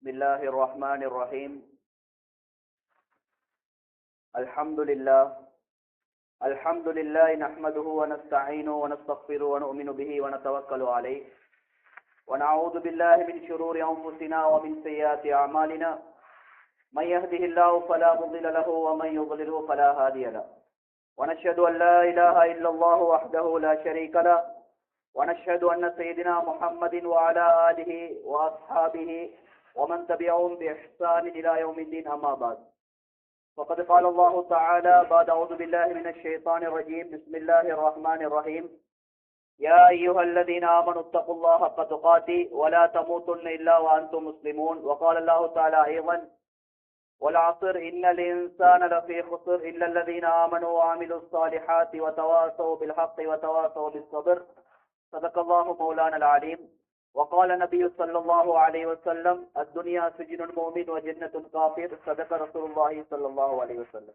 بسم الله الرحمن الرحيم. الحمد لله نحمده ونستعينه ونستغفره ونؤمن به ونتوكل عليه ونعوذ بالله من شرور أنفسنا ومن سيئات أعمالنا من يهده الله فلا مضل له ومن يضلله فلا هادي له ونشهد أن لا إله إلا الله وحده لا شريك له ونشهد أن سيدنا محمد وعلى آله وأصحابه ومن تبعهم بإحسان إلى يوم الدين أما بعد فقد قال الله تعالى بعد أعوذ بالله من الشيطان الرجيم بسم الله الرحمن الرحيم يا أيها الذين آمنوا اتقوا الله حق تقاته ولا تموتن إلا وأنتم مسلمون وقال الله تعالى أيضا والعصر إن الإنسان لفي خسر إلا الذين آمنوا وعملوا الصالحات وتواصوا بالحق وتواصوا بالصبر صدق الله مولانا العليم. وقال النبي صلى الله عليه وسلم الدنيا سجن المؤمن وجنة الكافر صدق رسول الله صلى الله عليه وسلم.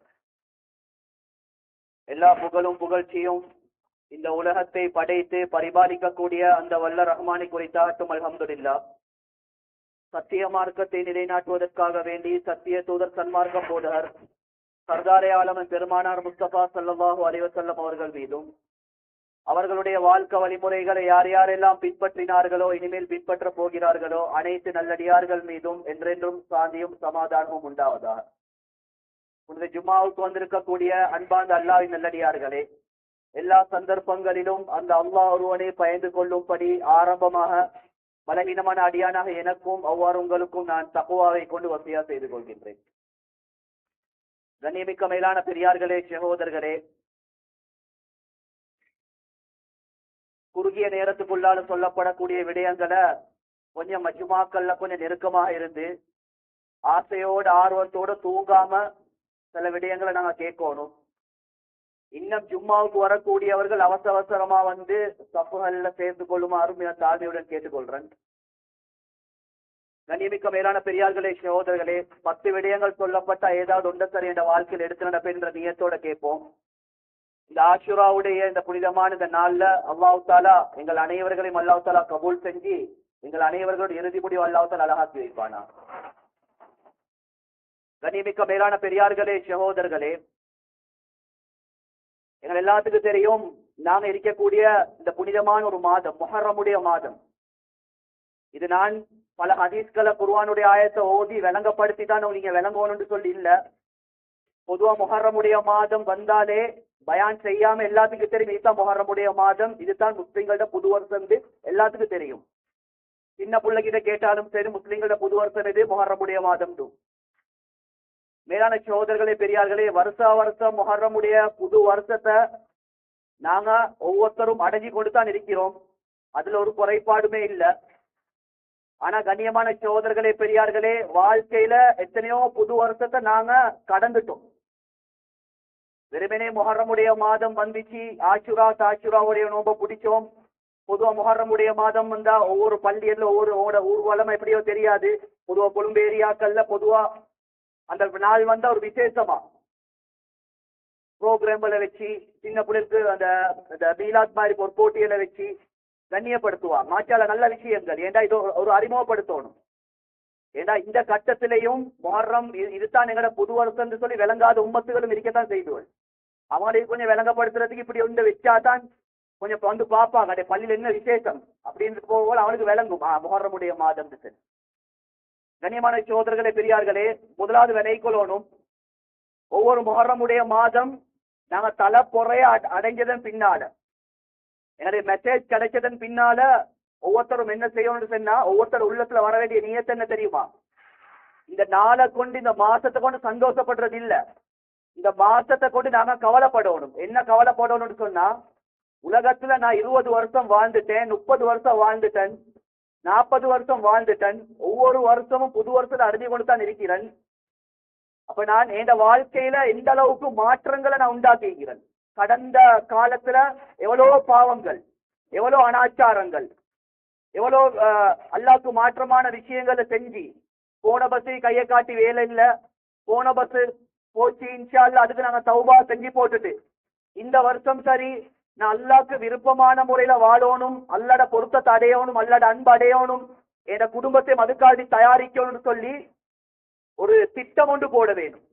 எல்லா புகழும் புகழ்ச்சியும் இந்த உலகத்தை படைத்து பரிபாலிக்கக்கூடிய அந்த வல்ல ரஹ்மானை குறித்தாட்டும் அல்ஹம்துலில்லாஹ். சத்திய மார்க்கத்தை நிலைநாட்டுவதற்காக வேண்டி சத்திய தூதர் சன்மார்க்க போதகர் சர்தாரே ஆலமன் பெருமானார் முஸ்தபா ஸல்லல்லாஹு அலைஹி வஸல்லம் அவர்கள் மீதும் அவர்களுடைய வாழ்க்கை வழிமுறைகளை யார் யாரெல்லாம் பின்பற்றினார்களோ இனிமேல் பின்பற்ற போகிறார்களோ அனைத்து நல்லடியார்கள் மீதும் என்றென்றும் சாந்தியும் சமாதானமும் உண்டாவதாக. புனித ஜும்மாவுக்கு வந்திருக்கக்கூடிய அன்பார்ந்த அல்லாஹ்வின் நல்லடியார்களே, எல்லா சந்தர்ப்பங்களிலும் அந்த அல்லாஹ் ஒருவனை பயந்து கொள்ளும்படி ஆரம்பமாக பலவீனமான அடியானாக எனக்கும் அவ்வாறு உங்களுக்கும் நான் தக்வாவை கொண்டு வசியா செய்து கொள்கின்றேன். கண்ணியமிக்க மேலான பெரியார்களே, சகோதரர்களே, குறுகிய நேரத்துக்குள்ளால சொல்லப்படக்கூடிய விடயங்களை கொஞ்சம் மஜ்மாக்கள்ல கொஞ்சம் நெருக்கமாக இருந்து ஆசையோடு ஆர்வத்தோடு தூங்காம சில விடயங்களை நாங்க கேட்கணும். இன்னும் ஜும்மாவுக்கு வரக்கூடியவர்கள் அவசரமா வந்து சப்புகள்ல சேர்ந்து கொள்ளுமாறும் என தாழ்மையுடன் கேட்டுக்கொள்றேன். கண்ணியமிக்க மேலான பெரியார்களே, சகோதரர்களே, 10 விடயங்கள் சொல்லப்பட்ட ஏதாவது ஒன்றை சரி என்ற வாழ்க்கையில் எடுத்து நடப்பேன்ற நியத்தோட கேட்போம். இந்த ஆஷுராவுடைய இந்த புனிதமான இந்த நாள்ல அல்லாஹ் தாலா எங்கள் அனைவர்களையும் அல்லாஹ் தாலா கபூல் செஞ்சு எங்கள் அனைவர்களோட இறுதி முடிவு அல்லாஹ் தாலா அழகாக்கி வைப்பானா. கண்ணியமிக்க மேலான பெரியார்களே, சகோதரர்களே, எங்கள் எல்லாத்துக்கும் தெரியும் நாங்க இருக்கக்கூடிய இந்த புனிதமான ஒரு மாதம் முஹர்ரமுடைய மாதம். இது நான் பல ஹதீஸ்களை குர்ஆனுடைய ஆயத்தை ஓதி விளங்கப்படுத்தி தான் நீங்க விளங்கணும்னு சொல்லி இல்ல. பொதுவா முஹர்ரமுடைய மாதம் வந்தாலே பயான் செய்யாம எல்லாத்துக்கும் தெரியும் இதுதான் முஹர்ரமுடைய மாதம், இதுதான் முஸ்லிம்களோட புது வருஷம், எல்லாத்துக்கும் தெரியும். சின்ன பிள்ளைகிட்ட கேட்டாலும் சரி முஸ்லிம்களோட புது வருஷம் இது முஹர்ரமுடைய மாதம். மேலான சகோதரர்களே, பெரியார்களே, வருஷம் முஹர்ரமுடைய புது வருஷத்தை நாங்க ஒவ்வொருத்தரும் அடைஞ்சு கொண்டு தான் இருக்கிறோம். அதுல ஒரு குறைபாடுமே இல்லை. ஆனா கண்ணியமான சகோதரர்களே, பெரியார்களே, வாழ்க்கையில எத்தனையோ புது வருஷத்தை நாங்க கடந்துட்டோம். வெறுமனே முஹர்ரமுடைய மாதம் வந்துச்சு, தாஷுராவுடைய நோம்ப பிடிச்சோம். பொதுவா முஹர்ரமுடைய மாதம் வந்தா ஒவ்வொரு பள்ளியில ஒவ்வொரு ஊர்வலம் எப்படியோ தெரியாது. பொதுவா கொழும்பு ஏரியாக்கள்ல பொதுவா அந்த நாள் வந்தா ஒரு விசேஷமா ப்ரோக்ராம்களை வச்சு சின்ன பிள்ளைக்கு அந்த மீலாத் மாதிரி ஒரு போட்டிகளை வச்சு கண்ணியப்படுத்துவாங்க. மாற்றால நல்ல விஷயங்கள். ஏண்டா இது ஒரு அறிமுகப்படுத்தணும். ஏண்டா இந்த கட்டத்திலையும் முஹர்ரம் இதுதான் எங்களோட புது வருஷம் சொல்லி விளங்காத உம்மத்துகளும் இருக்கத்தான் செய்துகள். அவங்களுக்கு கொஞ்சம் விளங்கப்படுத்துறதுக்கு இப்படி ஒன்று வச்சாதான் கொஞ்சம் வந்து பார்ப்பாங்க அடைய பள்ளியில் என்ன விசேஷம் அப்படின்னு போக அவனுக்கு விளங்கும் முஹர்ரமுடைய மாதம். கண்ணியமான சகோதரர்களே, பெரியார்களே, முதலாவது விளைக்கொள்ளணும். ஒவ்வொரு முஹர்ரமுடைய மாதம் நாங்க தலை பொறைய அடைஞ்சதன் பின்னால என்னுடைய மெசேஜ் கிடைச்சதன் பின்னால ஒவ்வொருத்தரும் என்ன செய்யணும்னு சொன்னா ஒவ்வொருத்தர் உள்ளத்துல வர வேண்டிய நியத்து என்ன தெரியுமா? இந்த நாளை கொண்டு இந்த மாசத்தை கொண்டு சந்தோஷப்படுறது இல்ல, இந்த மாசத்தை கொண்டு நாங்க கவலைப்படணும். என்ன கவலைப்படணும்னு சொன்னா உலகத்துல நான் 20 வருஷம் வாழ்ந்துட்டேன், 30 வருஷம் வாழ்ந்துட்டேன், 40 வருஷம் வாழ்ந்துட்டேன், ஒவ்வொரு வருஷமும் புது வருஷத்தை அறிஞ்சு கொண்டு தான் இருக்கிறேன். அப்ப நான் என் வாழ்க்கையில எந்த அளவுக்கு மாற்றங்களை நான் உண்டாக்குகிறேன். கடந்த காலத்துல எவ்வளவு பாவங்கள், எவ்வளவு அனாச்சாரங்கள், எவ்வளோ அல்லாஹ்க்கு மாற்றமான விஷயங்களை செஞ்சு போன பஸ் கையை காட்டி வேலை இல்லை, போன பஸ் போச்சு, இன்ஷா அல்லாஹ் அதுக்கு நாங்க தௌபா செஞ்சு போட்டுட்டு இந்த வருஷம் சரி நான் அல்லாஹ்க்கு விருப்பமான முறையில வாழணும், அல்லாஹ்ட பொருத்தத்தை அடையணும், அல்லாஹ்ட அன்பு அடையணும் என் குடும்பத்தை மதுக்காடி தயாரிக்கணும்னு சொல்லி ஒரு திட்டம் ஒன்று போட வேண்டும்.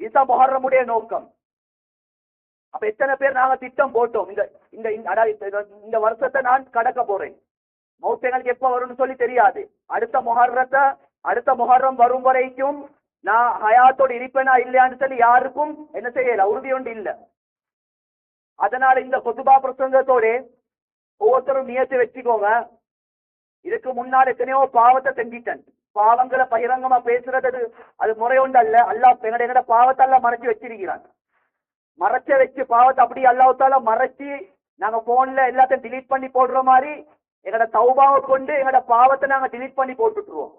இதுதான் முஹர்ரமுடைய நோக்கம். அப்ப எத்தனை பேர் நாங்க திட்டம் போட்டோம்? இந்த இந்த இந்த வருஷத்தை நான் கடக்க போறேன், மௌத்தங்களுக்கு எப்ப வரும்னு சொல்லி தெரியாது. அடுத்த முஹர்ரம் வரும் வரைக்கும் நான் ஹயாத்தோடு இருப்பேனா இல்லையான்னு சொல்லி யாருக்கும் என்ன செய்யல, உறுதி ஒன்று இல்லை. அதனால இந்த குதுபா பிரசங்கத்தோட ஒவ்வொருத்தரும் நியத்து வச்சுக்கோங்க, இதுக்கு முன்னாடி எத்தனையோ பாவத்தை செஞ்சிட்டேன், பாவங்களை பகிரங்கமா பேசுறது அது முறையொண்டு அல்ல. அல்லாஹ் எங்கட பாவத்தை எல்லாம் மறைச்சு வச்சிருக்கிறான். மறைச்ச வச்சு பாவத்தை அப்படி அல்லாஹ்தால மறைச்சு நாங்க போன்ல எல்லாத்தையும் டிலீட் பண்ணி போடுற மாதிரி எங்கட தௌபாவை கொண்டு எங்கட பாவத்தை நாங்க டிலீட் பண்ணி போட்டுட்டுருவோம்.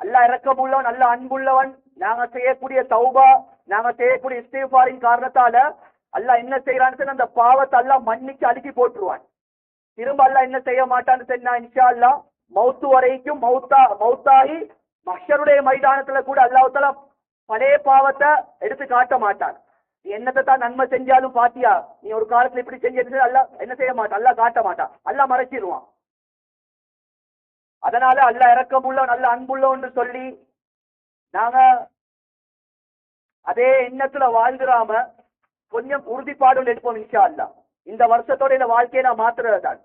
அல்லாஹ் இரக்கமுள்ளவன், நல்ல அன்புள்ளவன். நாங்க செய்யக்கூடிய தௌபா, நாங்க செய்யக்கூடிய இஸ்திக்ஃபாரின் காரணத்தால அல்லாஹ் என்ன செய்யறான்னு அந்த பாவத்தை அல்லாஹ் மன்னிச்சு அடுக்கி போட்டுருவான். திரும்ப அல்லாஹ் என்ன செய்ய மாட்டான்னு சொன்னா, இன்ஷா அல்லாஹ் மௌத்து வரைக்கும் மௌத்தாகி மஹ்ஷருடைய மைதானத்துல கூட அல்லாஹ்தால பழைய பாவத்தை எடுத்து காட்ட மாட்டான். நீ என்னத்தை தான் நன்மை செஞ்சாலும் பாத்தியா, நீ ஒரு காலத்துல இப்படி செஞ்சது அல்லாஹ் என்ன செய்ய மாட்டான், அல்லாஹ் காட்ட மாட்டான், அல்லாஹ் மறைச்சிருவான். அதனால அல்லாஹ் இரக்கமுள்ள நல்ல அன்புள்ளவன்னு சொல்லி நாங்க அதே எண்ணத்துல வாழ்ந்துடாம கொஞ்சம் உறுதிப்பாடு எடுப்போம். இன்ஷா அல்லாஹ் இந்த வருஷத்தோட இந்த வாழ்க்கையை நான் மாத்துறது தான்.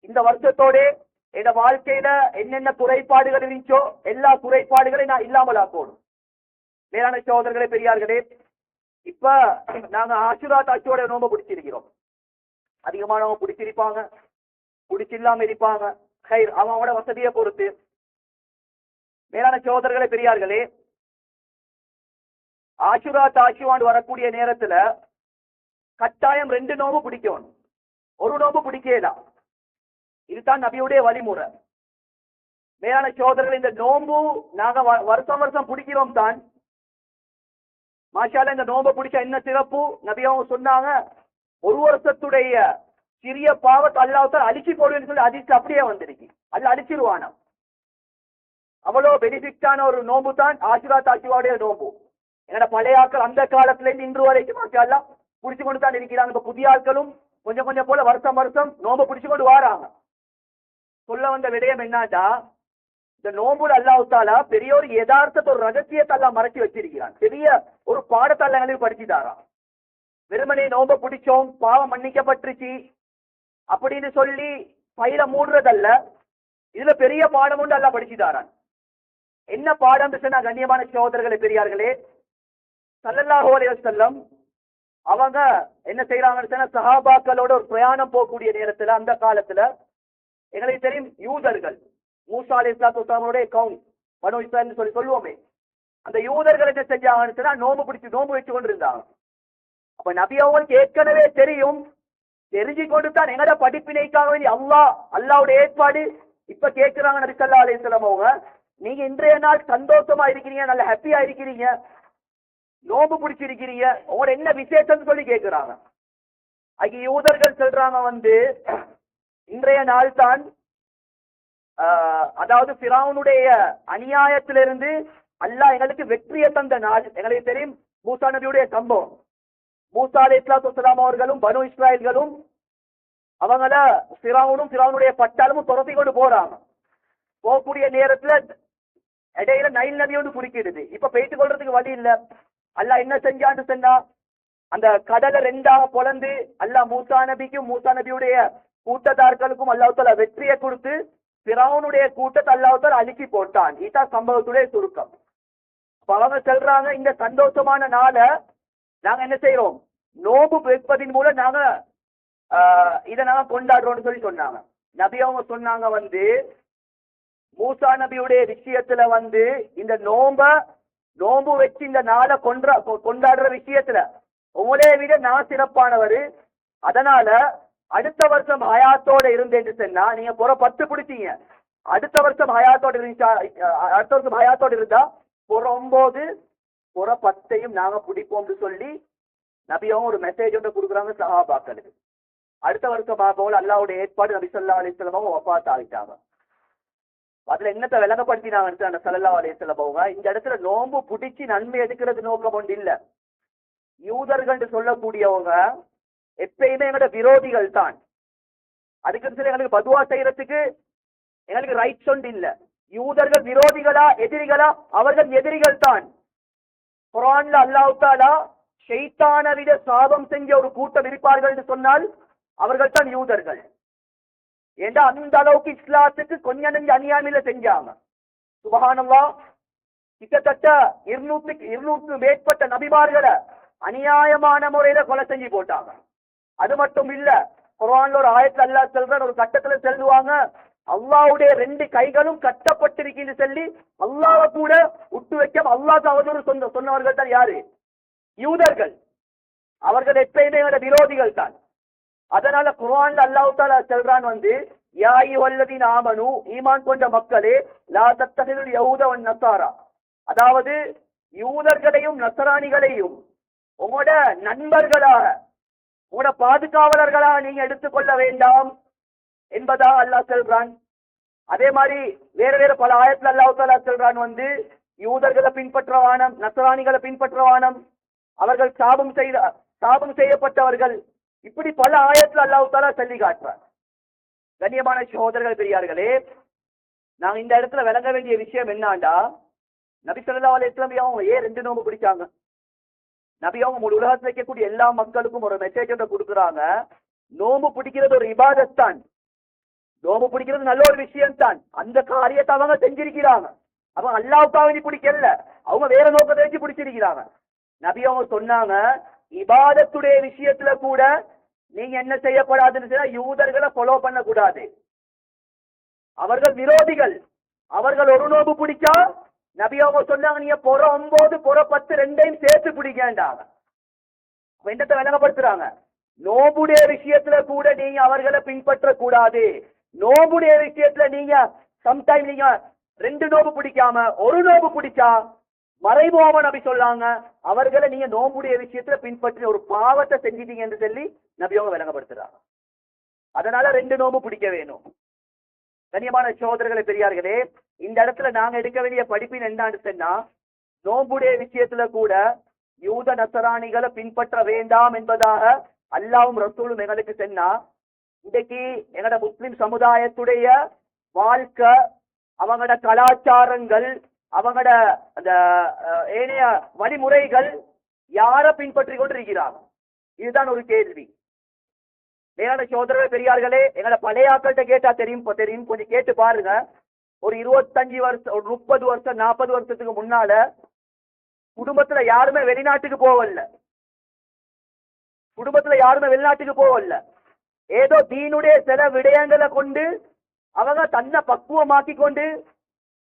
இந்த வருஷத்தோட என் வாழ்க்கையில என்னென்ன குறைபாடுகள் இருந்துச்சோ எல்லா குறைபாடுகளையும் நான் இல்லாமல் ஆக்கணும். மேலான சகோதரர்களே, பெரியார்களே, இப்ப நாங்க ஆஷுரா தாட்சியோட நோம்ப பிடிச்சிருக்கிறோம். அதிகமானவங்க பிடிச்சிருப்பாங்க, பிடிச்சில்லாம இருப்பாங்க. அவங்களோட வசதியை பொறுத்து. மேலான சகோதரர்களே, பெரியார்களே, ஆஷுரா தாட்சிவாண்டு வரக்கூடிய நேரத்துல கட்டாயம் 2 நோம்பு பிடிக்கணும், ஒரு நோம்பு பிடிக்கலாம். இதுதான் நபியுடைய வழிமுறை. மேலான சகோதரர்கள், இந்த நோம்பு நாங்க வருஷம் பிடிக்கிறோம் தான். மாஷால இந்த நோம்பை பிடிச்சா என்ன சிறப்பு? நபி அவங்க சொன்னாங்க, ஒரு வருஷத்துடைய சிறிய பாவத்தை அல்லாஹ்தால அழிச்சு போடுவேன்னு சொல்லி ஹதீஸ்ல அப்படியே வந்திருக்கு. அல்ல அழிச்சிருவானா. அவ்வளவு பெனிஃபிட்டான ஒரு நோம்பு தான் ஆஷுரா தாஷுவாவுடைய நோம்பு. என்னோட பழைய ஆட்கள் அந்த காலத்துல இருந்து இன்று வரைக்கும் மாஷால்லா பிடிச்சு கொண்டு தான் இருக்கிறாங்க. இப்ப புதிய ஆட்களும் கொஞ்சம் கொஞ்சம் போல வருஷம் நோம்பை பிடிச்சு கொண்டு வராங்க. சொல்ல வந்த விடயம் என்னடா, இந்த நோம்புல அல்லாஹ்தால பெரிய ஒரு யதார்த்தத்தை, ஒரு ரகசியத்தை எல்லாம் மறைச்சு வச்சிருக்கிறான். பெரிய ஒரு பாடத்தை எங்களுக்கு படிச்சுதாராம். வெறுமனே நோம்ப பிடிச்சோம், பாவம் மன்னிக்கப்பட்டுருச்சு அப்படின்னு சொல்லி பயில மூடுறதல்ல. இதுல பெரிய பாடம் உண்டு, எல்லாம் படிச்சுதாரான். என்ன பாடம் சொன்னா, கண்ணியமான சகோதரர்களே, பெரியார்களே, ஸல்லல்லாஹு அலைஹி வஸல்லம் அவங்க என்ன செய்யறாங்கன்னு சொன்னா, சஹாபாக்களோட ஒரு பிரயாணம் போகக்கூடிய நேரத்துல அந்த காலத்துல எங்களுக்கு தெரியும், யூதர்கள் மூசா அலைஹிஸ்ஸலாத்து வஸலாமுடைய கவும் பனு இஸ்ராயீல்னு சொல்லி சொல்லுவோமே, அந்த யூதர்கள் என்ன செஞ்சாங்கன்னு சொன்னா நோம்பு வச்சு கொண்டு இருந்தாங்க. அப்ப நபி அவங்களுக்கு ஏற்கனவே தெரியும், தெரிஞ்சு கொண்டு தான் எங்கட படிப்பினைக்காக வேண்டி அல்லாஹ்வுடைய ஏற்பாடு இப்ப கேட்கிறாங்க. நபி ஸல்லல்லாஹு அலைஹி வஸல்லம் அவங்க, நீங்க இன்றைய நாள் சந்தோஷமா இருக்கிறீங்க, நல்ல ஹாப்பியா இருக்கிறீங்க, நோம்பு பிடிச்சிருக்கிறீங்க, உங்களோட என்ன விசேஷம்னு சொல்லி கேட்கிறாங்க. அங்க யூதர்கள் சொல்றாங்க இன்றைய நாள் தான் அதாவது ஃபிரௌனுடைய அநியாயத்திலிருந்து அல்லாஹ் எங்களுக்கு வெற்றியை தந்த நாள். எங்களுக்கு தெரியும் மூசா நபியுடைய சம்பவம். மூசா அலைஹிஸ்ஸலாத்து வஸலாம் அவர்களும் பனு இஸ்ராயல்களும் அவங்கள ஃபிரௌனுடைய பட்டாளமும் துரத்தி கொண்டு போறாங்க. போகக்கூடிய நேரத்துல இடையில நைல் நதி ஒன்று குறுக்கிடுது. இப்ப போயிட்டு கொள்றதுக்கு வழி இல்ல. அல்லாஹ் என்ன செஞ்சான்னு சொன்னா, அந்த கடலை 2ஆக பொளந்து அல்லாஹ் மூசா நபிக்கும் மூசா நபியுடைய கூட்டத்தார்களுக்கும் அல்லாஹ்தால வெற்றியை கொடுத்து ஃபிரௌனுடைய கூட்டத்தை அல்லாஹ்தால அழிச்சி போட்டான். இதுதான் சம்பவத்துடைய சுருக்கம். அவங்க சொல்றாங்க, இந்த சந்தோஷமான நாளை நாங்க என்ன செய்யறோம், நோம்பு வைப்பதின் மூலம் நாங்க இதை நாங்க கொண்டாடுறோம்னு சொல்லி சொன்னாங்க. நபி அவங்க சொன்னாங்க மூசா நபியுடைய விஷயத்துல இந்த நோம்பு வச்சு இந்த நாளை கொண்டாடுற விஷயத்துல உங்களே விட நான் சிறப்பானவர். அதனால அடுத்த வருஷம் ஹயாத்தோட இருந்தேன்னு சொன்னா, நீங்க புற 10 பிடிச்சீங்க, அடுத்த வருஷம் ஹயாத்தோட இருந்தா புற 9 புற 10ஐயும் நாங்க பிடிப்போம்னு சொல்லி நபியும் ஒரு மெசேஜ் ஒன்று கொடுக்குறாங்க சஹாபாக்களுக்கு. அடுத்த வருஷம் போல அல்லாஹ்வுடைய ஏற்பாடு நபி ஸல்லல்லாஹு அலைஹி வஸல்லம் வஃபாத் ஆகிட்டாங்க. அதுல என்னத்தை விளங்கப்படுத்தினாங்க ஸல்லல்லாஹு அலைஹி வஸல்லம் அவங்க, இந்த இடத்துல நோம்பு பிடிச்சி நன்மை எடுக்கிறது நோக்கம் ஒன்று இல்ல. யூதர்கள் சொல்லக்கூடியவங்க எப்பயுமே எங்களோட விரோதிகள் தான். அதுக்கு எங்களுக்கு பதுவா செய்யறதுக்கு எங்களுக்கு ரைட்ஸ் ஒன்று இல்ல. யூதர்கள் விரோதிகளா எதிரிகளா? அவர்கள் எதிரிகள் தான். குர்ஆன்ல அல்லாஹ் தஆலா ஷைத்தானை விட சாபம் செஞ்ச ஒரு கூட்டம் இருப்பார்கள் என்று சொன்னால் அவர்கள் தான் யூதர்கள். ஏண்டா அந்த அளவுக்கு இஸ்லாத்துக்கு கொஞ்சம் நெஞ்சு அநியாயமில்ல செஞ்சாங்க. சுபஹானல்லாஹ், கிட்டத்தட்ட 200 மேற்பட்ட நபிமார்களை அநியாயமான முறையில கொலை செஞ்சு போட்டாங்க. அது மட்டும் இல்ல, குர்ஆன்ல ஒரு ஆயத்துல அல்லாஹ் சொல்றான், ஒரு கட்டத்துல சொல்லுவாங்க, அல்லாஹ்வுடைய 2 கைகளும் கட்டப்பட்டிருக்குன்னு சொல்லி அல்லாஹ்வை கூட விட்டு வைக்காம அல்லாஹ்க்கு அவதூறு சொன்னவர்கள் தான் யாரு? யூதர்கள். அவர்கள் எப்பயுமே விரோதிகள் தான். அதனால குர்ஆன்ல அல்லாஹ் தஆலா சொல்றான் யா அய்யுஹல்லதீன ஆமனு, ஈமான் கொண்ட மக்களே, லா தத்தஹிதுல் யஹூத வன் நஸாரா, அதாவது யூதர்களையும் நஸரானிகளையும் உங்களோட நண்பர்களாக, உங்களோட பாதுகாவலர்களாக நீங்க எடுத்துக்கொள்ள வேண்டாம் என்பதா அல்லாஹ் சொல்றான். அதே மாதிரி வேற வேற பல ஆயத்துல அல்லாஹ் தஆலா சொல்றான் யூதர்களை பின்பற்றவானம், நஸரானிகளை பின்பற்றவானம், அவர்கள் சாபம் செய்யப்பட்டவர்கள். இப்படி பல ஆயத்துல அல்லாஹ் தஆலா சொல்லி காட்டுறான். கண்ணியமான சகோதரர்கள் பெரியார்களே, நாங்க இந்த இடத்துல விளங்க வேண்டிய விஷயம் என்னண்டா, நபி ஸல்லல்லாஹு அலைஹி வஸல்லம் அவங்க ஏன் 2 நோன்பு பிடிச்சாங்க? நபி அவங்க முழு உலகத்தில் வைக்கக்கூடிய எல்லா மக்களுக்கும் ஒரு மெசேஜ் கொடுக்குறாங்க. நோம்பு பிடிக்கிறது ஒரு இபாதத் தான். நோம்பு பிடிக்கிறது நல்ல ஒரு விஷயம் தான். அந்த காரியத்தை அவங்க செஞ்சிருக்கிறாங்க. அவங்க அல்லாஹ்வுக்காக பிடிக்கல, அவங்க வேற நோக்கத்தை வச்சு பிடிச்சிருக்கிறாங்க. நபி அவங்க சொன்னாங்க, இபாதத்துடைய விஷயத்துல கூட நீங்க என்ன செய்யப்படாதுன்னு சொன்னா, யூதர்களை ஃபாலோ பண்ண கூடாது. அவர்கள் விரோதிகள். அவர்கள் ஒரு நோம்பு பிடிச்சா நபி அவங்க சொன்னாங்க, நீங்க புற 9 புற 10 ரெண்டையும் சேர்த்து பிடிக்காண்டாங்க. என்னத்தை விளங்கப்படுத்துறாங்க? நோம்புடைய விஷயத்துல கூட நீங்க அவர்களை பின்பற்ற கூடாது. நோம்புடைய விஷயத்துல நீங்க சம்டைம் நீங்க 2 நோம்பு பிடிக்காம ஒரு நோம்பு பிடிச்சா மறைமுகமா நபி சொல்லாங்க, அவர்களை நீங்க நோம்புடைய விஷயத்துல பின்பற்றி ஒரு பாவத்தை செஞ்சிட்டீங்க என்று சொல்லி நபி அவங்க விளங்கப்படுத்துறாங்க. அதனால 2 நோம்பு பிடிக்க வேணும். கண்ணியமான சகோதரர்களை பெரியார்களே, இந்த இடத்துல நாங்க எடுக்க வேண்டிய படிப்பின் என்னன்னு சொன்னா, நோம்புடைய விஷயத்துல கூட யூத நசராணிகளை பின்பற்ற வேண்டாம் என்பதாக அல்லாஹ்வும் ரசூலும் எங்களுக்கு சொன்னா, இன்றைக்கு எங்கட முஸ்லிம் சமுதாயத்துடைய வாழ்க்கை, அவங்களோட கலாச்சாரங்கள், அவங்களோட அந்த ஏனைய வழிமுறைகள் யார பின்பற்றி கொண்டிருக்கிறாங்க? இதுதான் ஒரு கேள்வி. மேலான சகோதரர்கள் பெரியார்களே, எங்களோட பழைய ஆக்கள்கிட்ட கேட்டா தெரியும், கொஞ்சம் கேட்டு பாருங்க. ஒரு 25 வருஷம், ஒரு 30 வருஷம், 40 வருஷத்துக்கு முன்னால குடும்பத்துல யாருமே வெளிநாட்டுக்கு போகல. ஏதோ தீனுடைய சில விடயங்களை கொண்டு அவங்க தன்னை பக்குவமாக்கி கொண்டு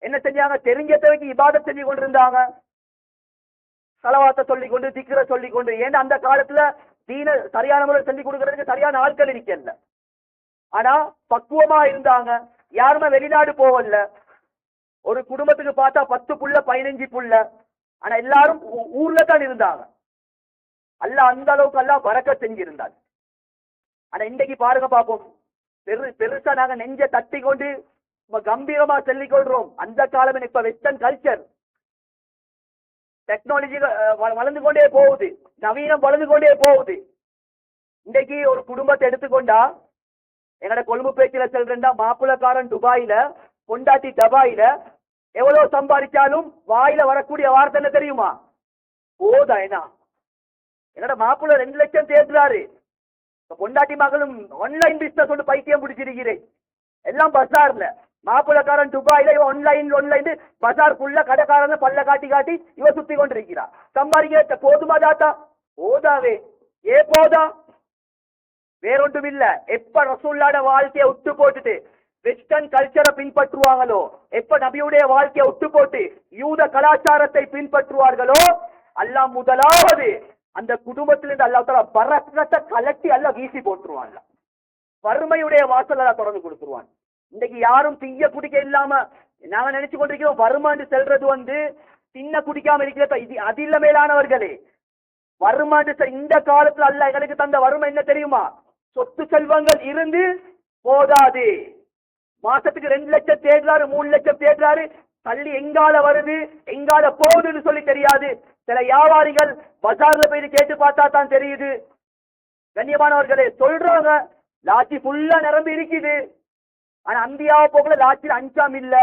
என்ன செஞ்சாங்க? தெரிஞ்சதை வச்சு இபாதத் செஞ்சு கொண்டிருந்தாங்க. ஸலவாத்தை சொல்லிக்கொண்டு, திக்ர சொல்லிக்கொண்டு. ஏன்னா அந்த காலத்துல தீன சரியான முறை சொல்லி கொடுக்கறதுக்கு சரியான ஆட்கள் இருக்கல. ஆனா பக்குவமா இருந்தாங்க. யாருமே வெளிநாடு போகல. ஒரு குடும்பத்துக்கு பார்த்தா 10 புள்ள 15 புள்ள. ஆனா எல்லாரும் ஊர்ல தான் இருந்தாங்க. அல்லாஹ் அந்த அளவுக்கு எல்லாம் பரக்கத் செஞ்சிருந்தாங்க. ஆனா இன்றைக்கு பாருங்க பாப்போம், பெருசா நாங்க நெஞ்ச தட்டி கொண்டு கம்பீரமா சொல்லிக் கொள்றோம். அந்த காலம் இப்ப வெஸ்டர்ன் கல்ச்சர், டெக்னாலஜி வளர்ந்து கொண்டே போகுது, நவீனம் வளர்ந்து கொண்டே போகுது. இன்றைக்கு ஒரு குடும்பத்தை எடுத்துக்கொண்டா, எங்கட கொழும்பு பேச்சில சொல்றா, மாப்பிளக்காரன் துபாயில, பொண்டாட்டி டபாயில, எவ்வளவு சம்பாதிச்சாலும் வாயில வரக்கூடிய வார்த்தை என்ன தெரியுமா? போதா என்ன? என்னோட மாப்பிள்ள 2 லட்சம் தேடுறாரு, பொண்டாட்டி மகளும் ஆன்லைன் பிசினஸ் ஒன்று பைத்தியம் பிடிச்சிருக்கிறேன். எல்லாம் பசார்ல. மாப்பிளக்காரன் துபாயில, இவன் ஆன்லைன் பசார் ஃபுல்ல கடைக்காரன் பல்ல காட்டி காட்டி இவ சுத்தி கொண்டிருக்கிறான். சம்பாதிக்க போதுமா தாத்தா? போதாவே. போதா? வேறொன்றும் இல்ல. எப்ப ரசூலுல்லாஹ்ட வாழ்க்கையை விட்டு போட்டுட்டு வெஸ்டர்ன் கல்ச்சரை பின்பற்றுவாங்களோ, எப்ப நபியுடைய வாழ்க்கையை விட்டு போட்டு யூத கலாச்சாரத்தை பின்பற்றுவார்களோ, அல்லாஹ் முதலாவது அந்த குடும்பத்திலிருந்து அல்லாஹ் தஆலா பரக்கத்தை கலட்டி அல்லாஹ் வீசி போட்டுருவான். வறுமையுடைய வாசல் எல்லாம் தொடர்ந்து கொடுத்துருவான். இன்னைக்கு யாரும் திங்க குடிக்க இல்லாம நாங்க நினைச்சு கொண்டிருக்கிறோம். வருமானு செல்றது தின்ன குடிக்காம இருக்கிறது. அது இல்ல மேலானவர்களே, வருமானு இந்த காலத்துல அல்லாஹ் எங்களுக்கு தந்த வறுமை என்ன தெரியுமா? சொத்து செல்வங்கள் இருந்து போதாது. மாசத்துக்கு 2 லட்சம் தேடுறாரு, 3 லட்சம் தேடுறாரு. தள்ளி எங்கால வருது எங்கால போகுதுன்னு சொல்லி தெரியாது. சில வியாபாரிகள் பஜார்ல போய் கேட்டு பார்த்தா தான் தெரியுது. கண்ணியமானவர்களே, சொல்றாங்க லாட்சி ஃபுல்லா நிரம்பி இருக்குது, ஆனா அந்தியாவை போகல லாட்சியில் அஞ்சாம் இல்ல.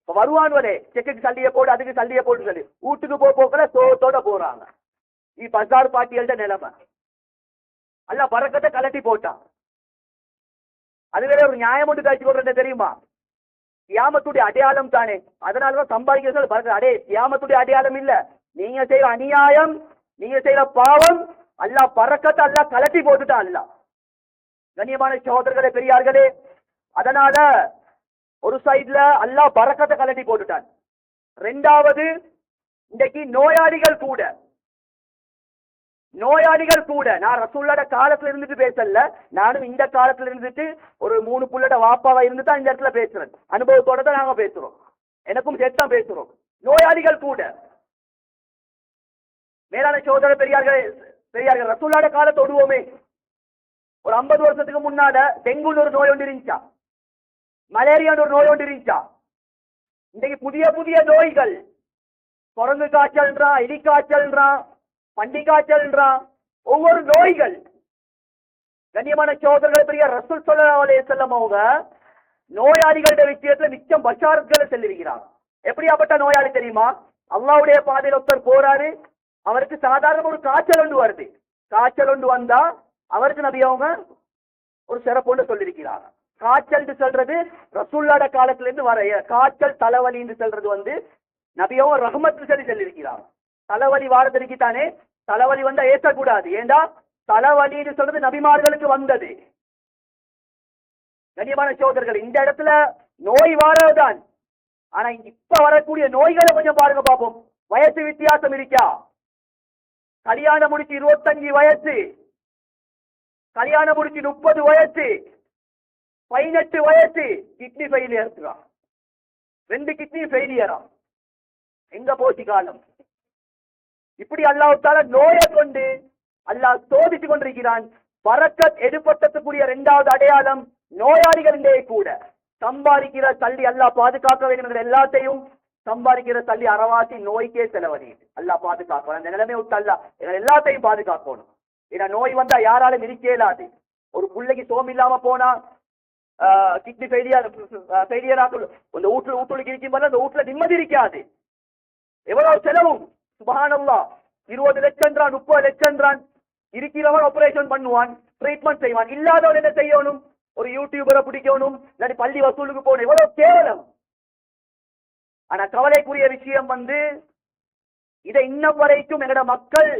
இப்ப வருவானுவரே செக்குக்கு சல்லிய போடு அதுக்கு சல்லிய போட்டு சொல்லி வீட்டுக்கு போகல சோத்தோட போறாங்க. பசார் பாட்டியல்ட நிலைமை. அல்ல பறக்கத்தை கலட்டி போட்டான். அதுவே ஒரு நியாயம் ஒன்று கழிச்சு கொடுறது தெரியுமா? கியாமத்துடைய அடையாளம் தானே. அதனாலதான் சம்பாதிக்கிறது அடே கியாமத்துடைய அடையாளம் இல்ல. நீங்க செய்யற அநியாயம், நீங்க செய்யற பாவம் அல்லா பறக்கத்தை அல்லா கலட்டி போட்டுட்டான் அல்லா. கண்ணியமான சகோதரர்களே பெரியார்களே, அதனால ஒரு சைட்ல அல்லா பறக்கத்தை கலட்டி போட்டுட்டான். ரெண்டாவது, இன்றைக்கு நோயாளிகள் கூட நான் ரசூல்லோட காலத்துல இருந்துட்டு பேசல, நானும் இந்த காலத்துல இருந்துட்டு ஒரு 3 புள்ளட வாப்பாவா இருந்து தான் இந்த இடத்துல பேசுறேன். அனுபவத்தோட தான் நாங்க பேசுறோம், எனக்கும் சேர்த்து தான் பேசுறோம். நோயாளிகள் கூட மேலான சோதர பெரியார்கள் ரசூல்லோட காலத்தை தொடுவோமே. ஒரு 50 வருஷத்துக்கு முன்னால டெங்குன்னு ஒரு நோய் ஒன்று இருந்துச்சா, மலேரியான்னு ஒரு நோய் ஒன்று இருந்துச்சா. இன்றைக்கு புதிய புதிய நோய்கள், குரங்கு காய்ச்சல்ன்றான், எலி காய்ச்சல்ன்றான், பண்டி காய்ச்சல்ன்றான், ஒவ்வொரு நோய்கள். கண்ணியமான சோதரர்கள் பெரிய ரசூல் ஸல்லல்லாஹு அலைஹி வஸல்லம் அவங்க நோயாளிகளுடைய விஷயத்துல மிச்சம் பஷாரத்களை செல்லிருக்கிறாங்க. எப்படியாப்பட்ட நோயாளி தெரியுமா? அல்லாஹ்வுடைய பாதையில் ஒருத்தர் போறாரு, அவருக்கு சாதாரண ஒரு காய்ச்சல் ஒன்று வருது. காய்ச்சல் ஒன்று வந்தா அவருக்கு நபி அவங்க ஒரு சிறப்பு சொல்லியிருக்கிறாங்க. காய்ச்சல் சொல்றது ரசூல்லோட காலத்துல இருந்து வர காய்ச்சல் தலைவலி என்று சொல்றது நபி அவங்க ரஹ்மத்து சொல்லியிருக்கிறாங்க. தலைவலி வாரத்திற்கு தானே, தலைவலி வந்தா ஏற்றக்கூடாது. ஏண்டா தலைவலின்னு சொல்றது நபிமார்களுக்கு வந்தது. கண்ணியமான சகோதரர்கள், இந்த இடத்துல நோய் வாரதுதான். ஆனா இப்ப வரக்கூடிய நோய்களை கொஞ்சம் பாருங்க பார்ப்போம். வயசு வித்தியாசம் இருக்கா? கல்யாணம் முடிச்சு 25 வயசு, கல்யாணம் முடிச்சு 30 வயசு, 18 வயசு, கிட்னி ஃபெயிலியர், 2 கிட்னி ஃபெயிலியரா. எங்க போச்சு காலம்? இப்படி அல்லாஹ் தஆலா நோயை கொண்டு அல்லாஹ் சோதித்துக் கொண்டிருக்கிறான். பரக்கத் எடுப்பட்டக்கூடிய 2வது அடையாளம் நோயாளிகளிலே கூட சம்பாதிக்கிற தள்ளி அல்லாஹ் பாதுகாக்க வேண்டும் என்ற எல்லாத்தையும் சம்பாதிக்கிற தள்ளி அறவாசி நோய்க்கே செலவழியுது. அல்லாஹ் பாதுகாக்கணும். அந்த நிலைமை விட்டு அல்லாஹ் எல்லாத்தையும் பாதுகாக்கணும். ஏன்னா நோய் வந்தா யாராலும் இருக்க இயலாது. ஒரு பிள்ளைக்கு சோம் இல்லாம போனா கிட்னி ஃபெயிலியர் ஆகும். அந்த ஊட்டுக்கு இருக்கும் போது அந்த வீட்டுல நிம்மதி இருக்காது. எவ்வளவு செலவும் சுப்ஹானல்லாஹ். 20 லட்சம் 30 லட்சம் இருக்கிறவன் ஆபரேஷன் பண்ணுவான், ட்ரீட்மெண்ட் செய்வான். இல்லாதவன் என்ன செய்யணும்? ஒரு யூடியூபரை பிடிக்கணும், இல்லாட்டி பள்ளி வசூலுக்கு போகணும். எவ்வளவு கேவலம். ஆனா கவலைக்குரிய விஷயம் இதை இன்னும் வரைக்கும் எங்கட மக்கள்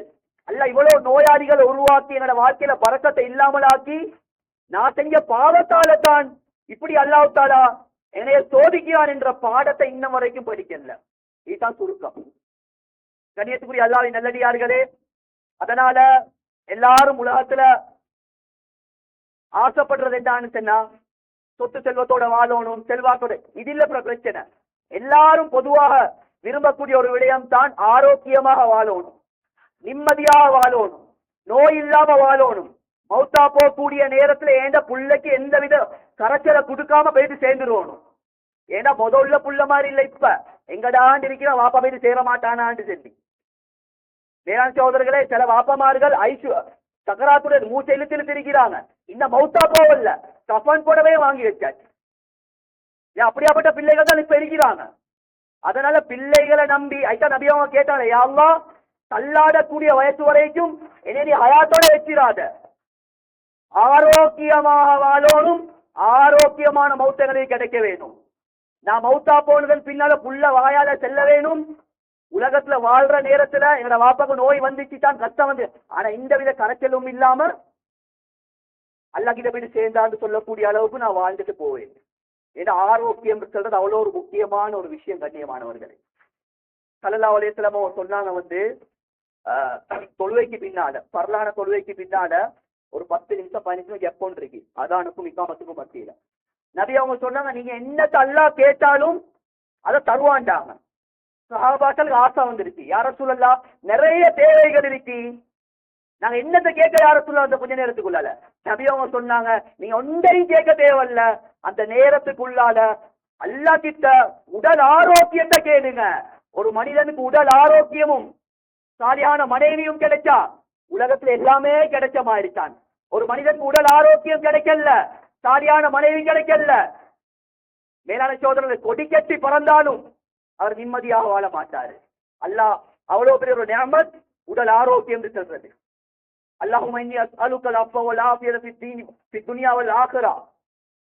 அல்ல இவ்வளவு நோயாளிகளை உருவாக்கி எங்கட வாழ்க்கையில பறக்கத்தை இல்லாமல் ஆக்கி, நான் செஞ்ச பாவத்தால தான் இப்படி அல்லாஹ் தஆலா என்னைய சோதிக்கிறான் என்ற பாடத்தை இன்னும் வரைக்கும் படிக்கல. இதுதான் சுருக்கம். கண்ணியத்துக்குரிய அல்லாஹ்வின் நல்லடியார்களே, அதனால எல்லாரும் உலகத்துல ஆசைப்படுறது என்னன்னு சொன்னா சொத்து செல்வத்தோட வாழணும், செல்வாக்கோட. இது இல்ல பிரச்சனை. எல்லாரும் பொதுவாக விரும்பக்கூடிய ஒரு விடயம் தான் ஆரோக்கியமாக வாழணும், நிம்மதியாக வாழணும், நோய் இல்லாம வாழணும். மௌத்தா போகக்கூடிய நேரத்துல ஏண்ட புள்ளைக்கு எந்தவித கரைச்சலை கொடுக்காம போயிட்டு சேர்ந்துருவணும். ஏன்னா முதல்ல புள்ள மாதிரி இல்ல, இப்ப எங்கடாண்டு இருக்கிற வாப்பா போயிட்டு சேர மாட்டானான்னு சொல்லி. வேளாண் சகோதரர்களே, சில வாப்பமார்கள் சக்கராத்துடன் மூச்சை இழுத்து இருக்கிறாங்க. இந்த மௌத்தா போவல்ல, கஃபன் போடவே வாங்கி வச்சாச்சு. அப்படியாப்பட்ட பிள்ளைகள் தான் இப்ப இருக்கிறாங்க. அதனால பிள்ளைகளை நம்பி ஐயா நபி அவங்க கேட்டாங்க, யா அல்லாஹ் தள்ளாடக்கூடிய வயசு வரைக்கும் என்னை நீ ஹயாத்தோட வச்சிராத, ஆரோக்கியமாக வாழணும், ஆரோக்கியமான மௌத்தங்களை கிடைக்க வேணும். நான் மௌத்தா போனதன் பின்னால புள்ள வாயால செல்ல வேணும். உலகத்துல வாழ்ற நேரத்துல எங்களோட வாப்பாக்கு நோய் வந்துச்சு தான், கஷ்டம் வந்து, ஆனா இந்த வித கரைச்சலும் இல்லாம அல்லாஹ் கிட்ட போய் சேர்ந்தான்னு சொல்லக்கூடிய அளவுக்கு நான் வாழ்ந்துட்டு போவேன். ஏன்னா ஆரோக்கியம் சொல்றது அவ்வளோ ஒரு முக்கியமான ஒரு விஷயம். கண்ணியமானவர்களே, ஸல்லல்லாஹு அலைஹி வஸல்லம் சொன்னாங்க தொழுவைக்கு பின்னால, பரலான தொழுவைக்கு பின்னால ஒரு 10 நிமிஷம் 15 நிமிஷம் எப்போன்னு இருக்கு, அதானுக்கும் இக்காமத்துக்கும் மத்தியில. நபி அவங்க சொன்னாங்க, நீங்க என்னத்தை அல்லாஹ் கேட்டாலும் அதை தருவாண்டாங்க. சஹாபாக்களுக்கு ஆசை வந்துருச்சு, யார ரசூலல்லாஹ் நிறைய தேவைகள் இருக்கு, நாங்க என்னத்தை கேட்க யார ரசூலல்லாஹ் அந்த கொஞ்ச நேரத்துக்குள்ளால. நபி அவங்க சொன்னாங்க, நீங்க ஒன்றையும் கேட்க தேவையில்ல, அந்த நேரத்துக்குள்ளால அல்லாஹ் கிட்ட உடல் ஆரோக்கியத்தை கேளுங்க. ஒரு மனிதனுக்கு உடல் ஆரோக்கியமும் சாலியான மனைவியும் கிடைச்சா உலகத்துல எல்லாமே கிடைச்ச மாதிரிதான். ஒரு மனிதனுக்கு உடல் ஆரோக்கியம் கிடைக்கல, சாலியான மனைவி கிடைக்கல, மேலான சோதரர்கள் கொடி கட்டி பறந்தாலும் அவர் நிம்மதியாக வாழ மாட்டாரு. அல்லாஹ் அவ்வளவு பெரிய ஒரு நிஅமத் உடல் ஆரோக்கியம் என்று சொல்றது. அல்லாஹும்ம இன்னி அஸ்அலுக்கல் அஃப வல் ஆஃபியத ஃபித் துன்யா வல் ஆখিরা.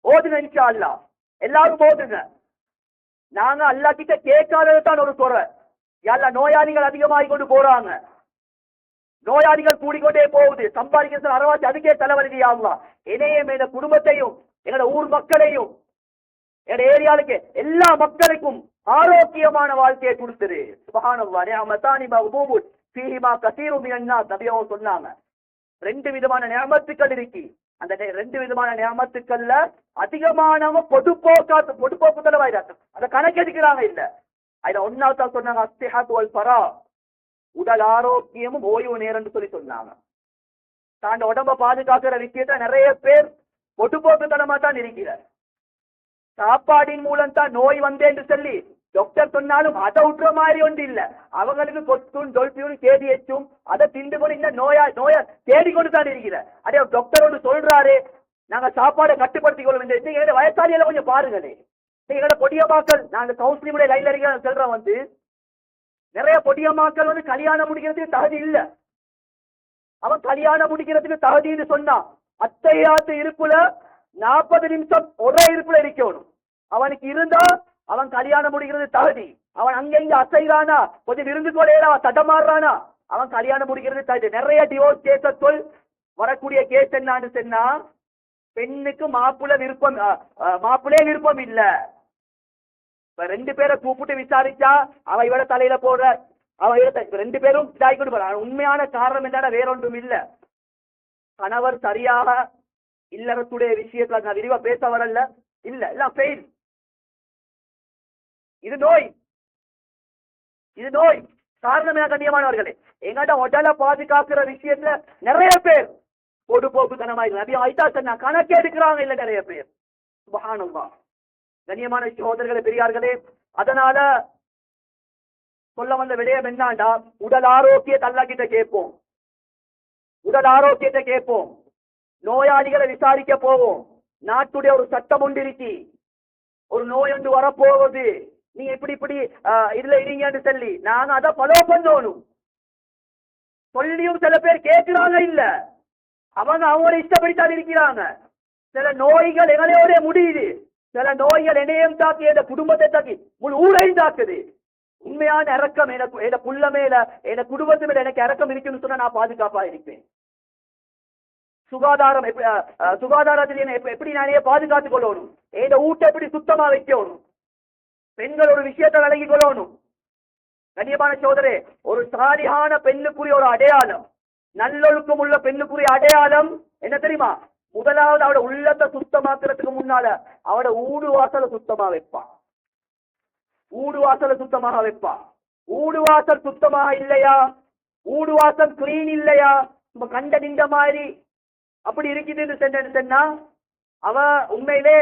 ஓதுங்க இன்ஷா அல்லாஹ், எல்லாரும் ஓதுங்க. நாங்க அல்லாஹ் கிட்ட கேட்காதது தான் ஒரு குறை. யா அல்லாஹ், நோயாளிகள் அதிகமாகி கொண்டு போறாங்க, நோயாளிகள் கூடிக்கொண்டே போகுது, சம்பாதிக்கிறது அறவாசி, அதுக்கே தலைவலி. யா அல்லாஹ், என்னையும் எங்க குடும்பத்தையும் எங்களோட ஊர் மக்களையும் எங்க ஏரியாவுக்கு எல்லா மக்களுக்கும் ஆரோக்கியமான வாழ்க்கையை கொடுத்துரு. சுப்ஹானல்லாஹ், நிஅமத்தானி மக்பூபுன் ஃபீஹிமா கஸீரும் மினன் நாஸ். நபி அவங்க சொன்னாங்க, ரெண்டு விதமான நிஅமத்துக்கள் இருக்கு. அந்த ரெண்டு விதமான நிஅமத்துக்கள்ல அதிகமானவங்க பொதுப்போக்கு தலைவாயிராங்க, அதை கணக்கெடுக்கிறாங்க இல்ல. அதுல ஒன்னாவது சொன்னாங்க அஸ்ஸிஹத்து வல் ஃபரா, உடல் ஆரோக்கியமும் ஓய்வு நேரம் சொல்லி சொன்னாங்க. தான் உடம்ப பாதுகாக்கிற விஷயத்த நிறைய பேர் பொதுப்போக்குத்தனமா தான் இருக்கிறார். சாப்பாடின் மூலம் தான் நோய் வந்தேன்னு சொல்லி டாக்டர் சொன்னாலும் அதை விட்டுற மாதிரி ஒன்று இல்ல. அவங்களுக்கு கொத்தும் தொல்பியும் கேடியச்சும் அதை திண்டு கொண்டு இந்த நோயா தேடிக்கொண்டு தான் இருக்கிற. அதே டாக்டர் ஒன்று சொல்றாரு, நாங்க சாப்பாடை கட்டுப்படுத்திக் கொள்ளும். எங்களோட வயசாளிகளை கொஞ்சம் பாருங்களே, எங்களோட பொடியமாக்கள், நாங்க கவுன்சிலிங் லைன்ல இருக்கிற சொல்றோம் வந்து, நிறைய பொடியமாக்கள் வந்து கல்யாணம் முடிக்கிறதுக்கு தகுதி இல்ல. அவன் கல்யாணம் முடிக்கிறதுக்கு தகுதின்னு சொன்னா அத்தையாத்து இருப்புல 40 நிமிஷம் ஒரே இருப்புல இருக்கணும். அவனுக்கு இருந்தா அவன் கல்யாணம் முடிக்கிறது தகுதி. அவன் அங்க அசைறானா, கொஞ்சம் இருந்து கொள்ளையா தட்டமாறுறானா, அவன் கல்யாணம் முடிக்கிறது தகுதி. நிறைய டிவோர்ஸ் கேசத்துள் வரக்கூடிய கேஸ் என்னான்னு சொன்னா, பெண்ணுக்கு மாப்பிள்ளையே விருப்பம் இல்ல. இப்ப 2 பேரை கூப்பிட்டு விசாரிச்சா அவ இவட தலையில போடுற, அவ 2 பேரும் இதாகிக்கொண்டு போற. உண்மையான காரணம் என்னன்னா வேற ஒன்றும் இல்ல, கணவர் சரியாக இல்லறத்துடைய விஷயத்துல நான் விரிவா பேச வரல, இல்ல எல்லாம் ஃபெயில். இது நோய், இது நோய். காரணம் என்ன கண்ணியமானவர்களே, எங்கள்ட உடலை பாதுகாக்கிற விஷயத்துல நிறைய பேர் பொதுப்போக்குத்தனமாய் நபி ஆயிட்டா சொன்னா கணக்கு எடுக்கிறாங்க இல்ல நிறைய பேர். சுப்ஹானல்லாஹ். கண்ணியமான சகோதரர்களே, பெரியார்களே, அதனால சொல்ல வந்த விடயம் என்னாண்டா, உடல் ஆரோக்கியத்தை அல்லாஹ் கிட்ட கேட்போம், உடல் ஆரோக்கியத்தை கேட்போம், நோயாளிகளை விசாரிக்க போவோம். நாட்டுடைய ஒரு சட்டம் ஒன்று இருக்கு, ஒரு நோய் ஒன்று வரப்போகுது, நீ இப்படி இதுல இருங்கன்னு சொல்லி நாங்க அதை ஃபாலோ பண்ணணும். சொல்லியும் சில பேர் கேட்கிறாங்க இல்ல, அவங்கள இஷ்டப்படித்தான் இருக்கிறாங்க. சில நோய்கள் எங்களையோட முடியுது, சில நோய்கள் என்னையும் தாக்கி, என் குடும்பத்தை தாக்கி, முழு ஊரையும் தாக்குது. உண்மையான இறக்கம் என் புள்ள மேல, என் குடும்பத்து மேல எனக்கு இறக்கம் இருக்குன்னு சொன்னா நான் பாதுகாப்பா இருப்பேன். சுகாதாரத்தில் எப்படி நானே பாதுகாத்துக் கொள்ளணும், என் வீட்டை எப்படி சுத்தமா வைக்கணும், பெண்கள் ஒரு விஷயத்தை விளங்கிக் கொள்ளணும். கண்ணியமான சோதரே, ஒரு சாலிஹான பெண்ணுக்குரிய ஒரு அடையாளம், நல்லொழுக்கம் உள்ள பெண்ணுக்குரிய அடையாளம் என்ன தெரியுமா? முதலாவது அவட உள்ளத்தை சுத்தமாக்குறதுக்கு முன்னால அவட ஊடு வாசலை சுத்தமா வைப்பான், ஊடு வாசலை சுத்தமாக வைப்பான். ஊடு வாசல் சுத்தமாக இல்லையா, ஊடு வாசல் கிளீன் இல்லையா, நம்ம கண்ட நின்ற மாதிரி அப்படி இருக்குதுன்னு சொன்னா அவ உண்மையிலே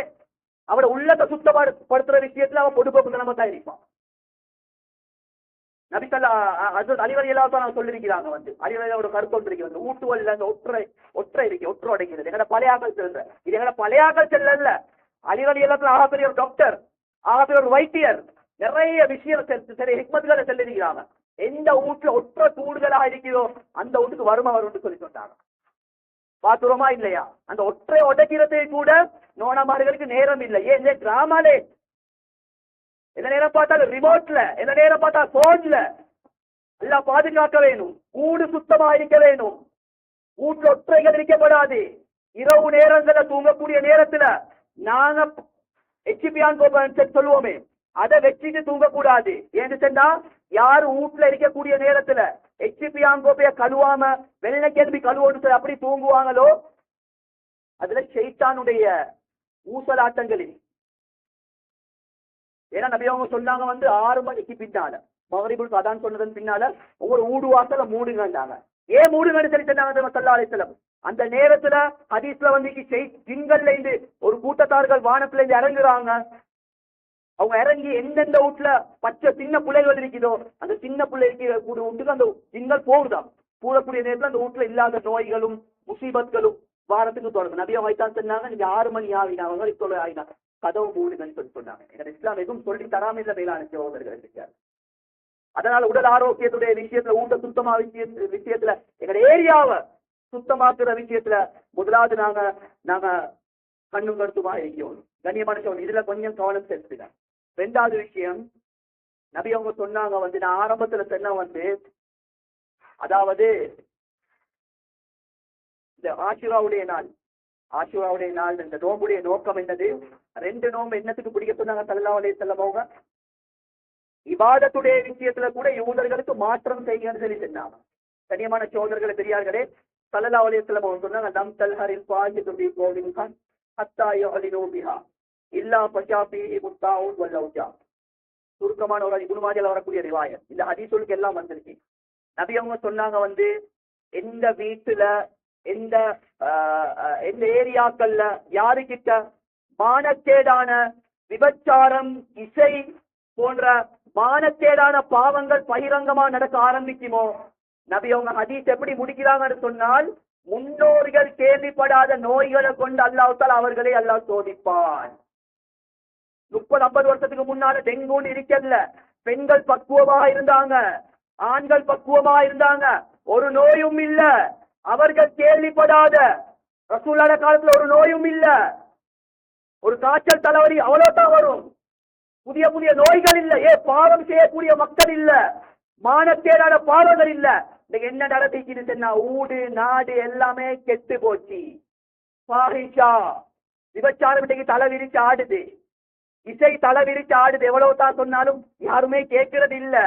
அவட உள்ளத்தை சுத்தப்படுத்துற விஷயத்துல அவன் பொதுப்போக்குத்தனமா தான் இருப்பான். நபிசல்லா அலிவரியெல்லாம் சொல்லிருக்கிறாங்க வந்து, அலிவரியோட கருத்து இருக்கிறது, ஊட்டுவல்ல அந்த ஒற்றை இருக்கு, ஒற்று அடைக்கிறது. எங்கட பழையாக்கள் செல்ற, இது எங்கட பழையாக்கள் செல்ல. அலிவரி எல்லாத்துல ஆகப்பெரிய ஒரு டாக்டர், ஆகப்பெரிய ஒரு வைத்தியர், நிறைய விஷயம் சரி ஹிக்மத்துகளை செல்லிருக்கிறாங்க. எந்த வீட்டுல ஒற்றை கூடுதலா இருக்கிறதோ அந்த வீட்டுக்கு வறுமை வரும்னு சொல்லி சொன்னாங்க. பாத்துறோமா இல்லையா? அந்த ஒற்றை உடைக்கிறதே கூட நோனமார்களுக்கு நேரம் இல்லை. ஏன் டிராமாலே எந்த நேரம் பார்த்தாலும் ரிமோட்ல, எந்த நேரம் பார்த்தா போன்ல எல்லாம் பாதுகாக்க வேணும். வீடு சுத்தமா இருக்க வேணும், வீட்டுல ஒற்றைகள் இருக்கப்படாது. இரவு நேரங்கள தூங்கக்கூடிய நேரத்துல நாங்க எச்சிபியான் சொல்லுவோமே, அதை வச்சுட்டு தூங்கக்கூடாது. ஏன்னு சொன்னா யாரு வீட்டுல இருக்கக்கூடிய நேரத்துல எச்சிபியான் கோப்பைய கழுவாம வெள்ளை கேள்வி கழுவோடு அப்படி தூங்குவாங்களோ அதுல ஷைத்தானுடைய ஊசலாட்டங்களில். ஏன்னா நபி அவங்க சொன்னாங்க வந்து 6 மணிக்கு பின்னால, மகரிபுல் அதான் சொன்னதன் பின்னால ஒவ்வொரு ஊடு வாசல மூடுங்கண்டாங்க. ஏன் மூடுங்கன்னு சொல்லி சொன்னாங்க ஸல்லல்லாஹு அலைஹி வஸல்லம்? அந்த நேரத்துல ஹதீஸ்ல வந்து திங்கள்ல இருந்து ஒரு கூட்டத்தார்கள் வானத்துல இருந்து இறங்குறாங்க. அவங்க இறங்கி எந்தெந்த வீட்டுல பச்சை சின்ன பிள்ளைகள் இருக்குதோ அந்த சின்ன பிள்ளைக்கு வீட்டுக்கு அந்த திங்கள் போகுதான். கூடக்கூடிய நேரத்துல அந்த வீட்டுல இல்லாத நோய்களும் முசீபத்களும் வாரத்துக்கு தொடரும். நபியா வைத்தான் சொன்னாங்க, நீங்க 6 மணி ஆகினா ஆகினா கதவு மூடுங்கன்னு சொன்னாங்க. எங்க இஸ்லாம் எதுவும் சொல்லி தராம இல்ல மேலான சகோதரர்களுக்கு. அதனால உடல் ஆரோக்கியத்துடைய விஷயத்துல, ஊட்ட சுத்தமா விஷயத்துல, எங்க ஏரியாவை சுத்தமாக்குற விஷயத்துல முதலாவது நாங்க கண்ணும் கருத்துமா இருக்கோம். கண்ணியமான சோழன் இதுல கொஞ்சம் கவனம் செலுத்துங்க. ரெண்டாவது விஷயம், நபி அவங்க சொன்னாங்க நான் ஆரம்பத்துல சொன்ன அதாவது இந்த ஆஷுராவுடைய நாள் இந்த நோம்புடைய நோக்கம் என்னது? 2 நோம்பு என்னத்துக்கு பிடிக்க சொன்னாங்க ஸல்லல்லாஹு அலைஹி வஸல்லம் அவங்க? இபாதத்துடைய விஷயத்துல கூட யூதர்களுக்கு மாற்றம் செய்யுங்கன்னு சொல்லி சொன்னாங்க. கண்ணியமான சோதரர்களை பெரியார்களே, ஸல்லல்லாஹு அலைஹி வஸல்லம் அவங்க சொன்னாங்க லம் தல்ஹரில் ஃபாஹிஷு ஃபீ கௌலின் கான் ஹத்தா யுஅலினு பிஹா இல்லா ஃபஷாஃபி முத்தாவுன் வல்லௌஜா. சுருக்கமான ஒரு இப்னு மாஜால வரக்கூடிய ரிவாயத். இந்த ஹதீஸுக்கு எல்லாம் வந்திருக்கு. நபி அவங்க சொன்னாங்க எந்த வீட்டுல எந்த ஏரியாக்கள்ல யாருக்கிட்ட மானக்கேடான விபச்சாரம், இசை போன்ற மானக்கேடான பாவங்கள் பகிரங்கமா நடக்க ஆரம்பிக்குமோ, நபி அவங்க ஹதீஸ் எப்படி முடிக்கிறாங்கன்னு சொன்னால், முன்னோர்கள் கேள்விப்படாத நோய்களை கொண்டு அல்லாஹ் அவர்களை அல்லாஹ் சோதிப்பான். 30-50 வருஷத்துக்கு முன்னால டெங்குன்னு இருக்கல, பெண்கள் பக்குவமாக இருந்தாங்க, ஆண்கள் பக்குவமாக இருந்தாங்க, ஒரு நோயும் இல்ல. அவர்கள் கேள்விப்படாத ரசூலுல்லாஹ் காலத்துல ஒரு நோயும் இல்ல. ஒரு காய்ச்சல் தலைவலி அவ்வளவுதான் வரும். புதிய புதிய நோய்கள் இல்ல. பாவம் செய்யக்கூடிய மக்கள் இல்ல, மானக்கேடான பாவங்கள் இல்ல. இன்னைக்கு என்ன நடத்திக்கிட்டு ஊடு நாடு எல்லாமே கெட்டு போச்சு. ஃபாஹிஷா விபச்சாரம் இன்னைக்கு தலை விரிச்சு ஆடுது, இசை தலை விரிச்சு ஆடுது. எவ்வளவு தான் சொன்னாலும் யாருமே கேட்கறது இல்ல.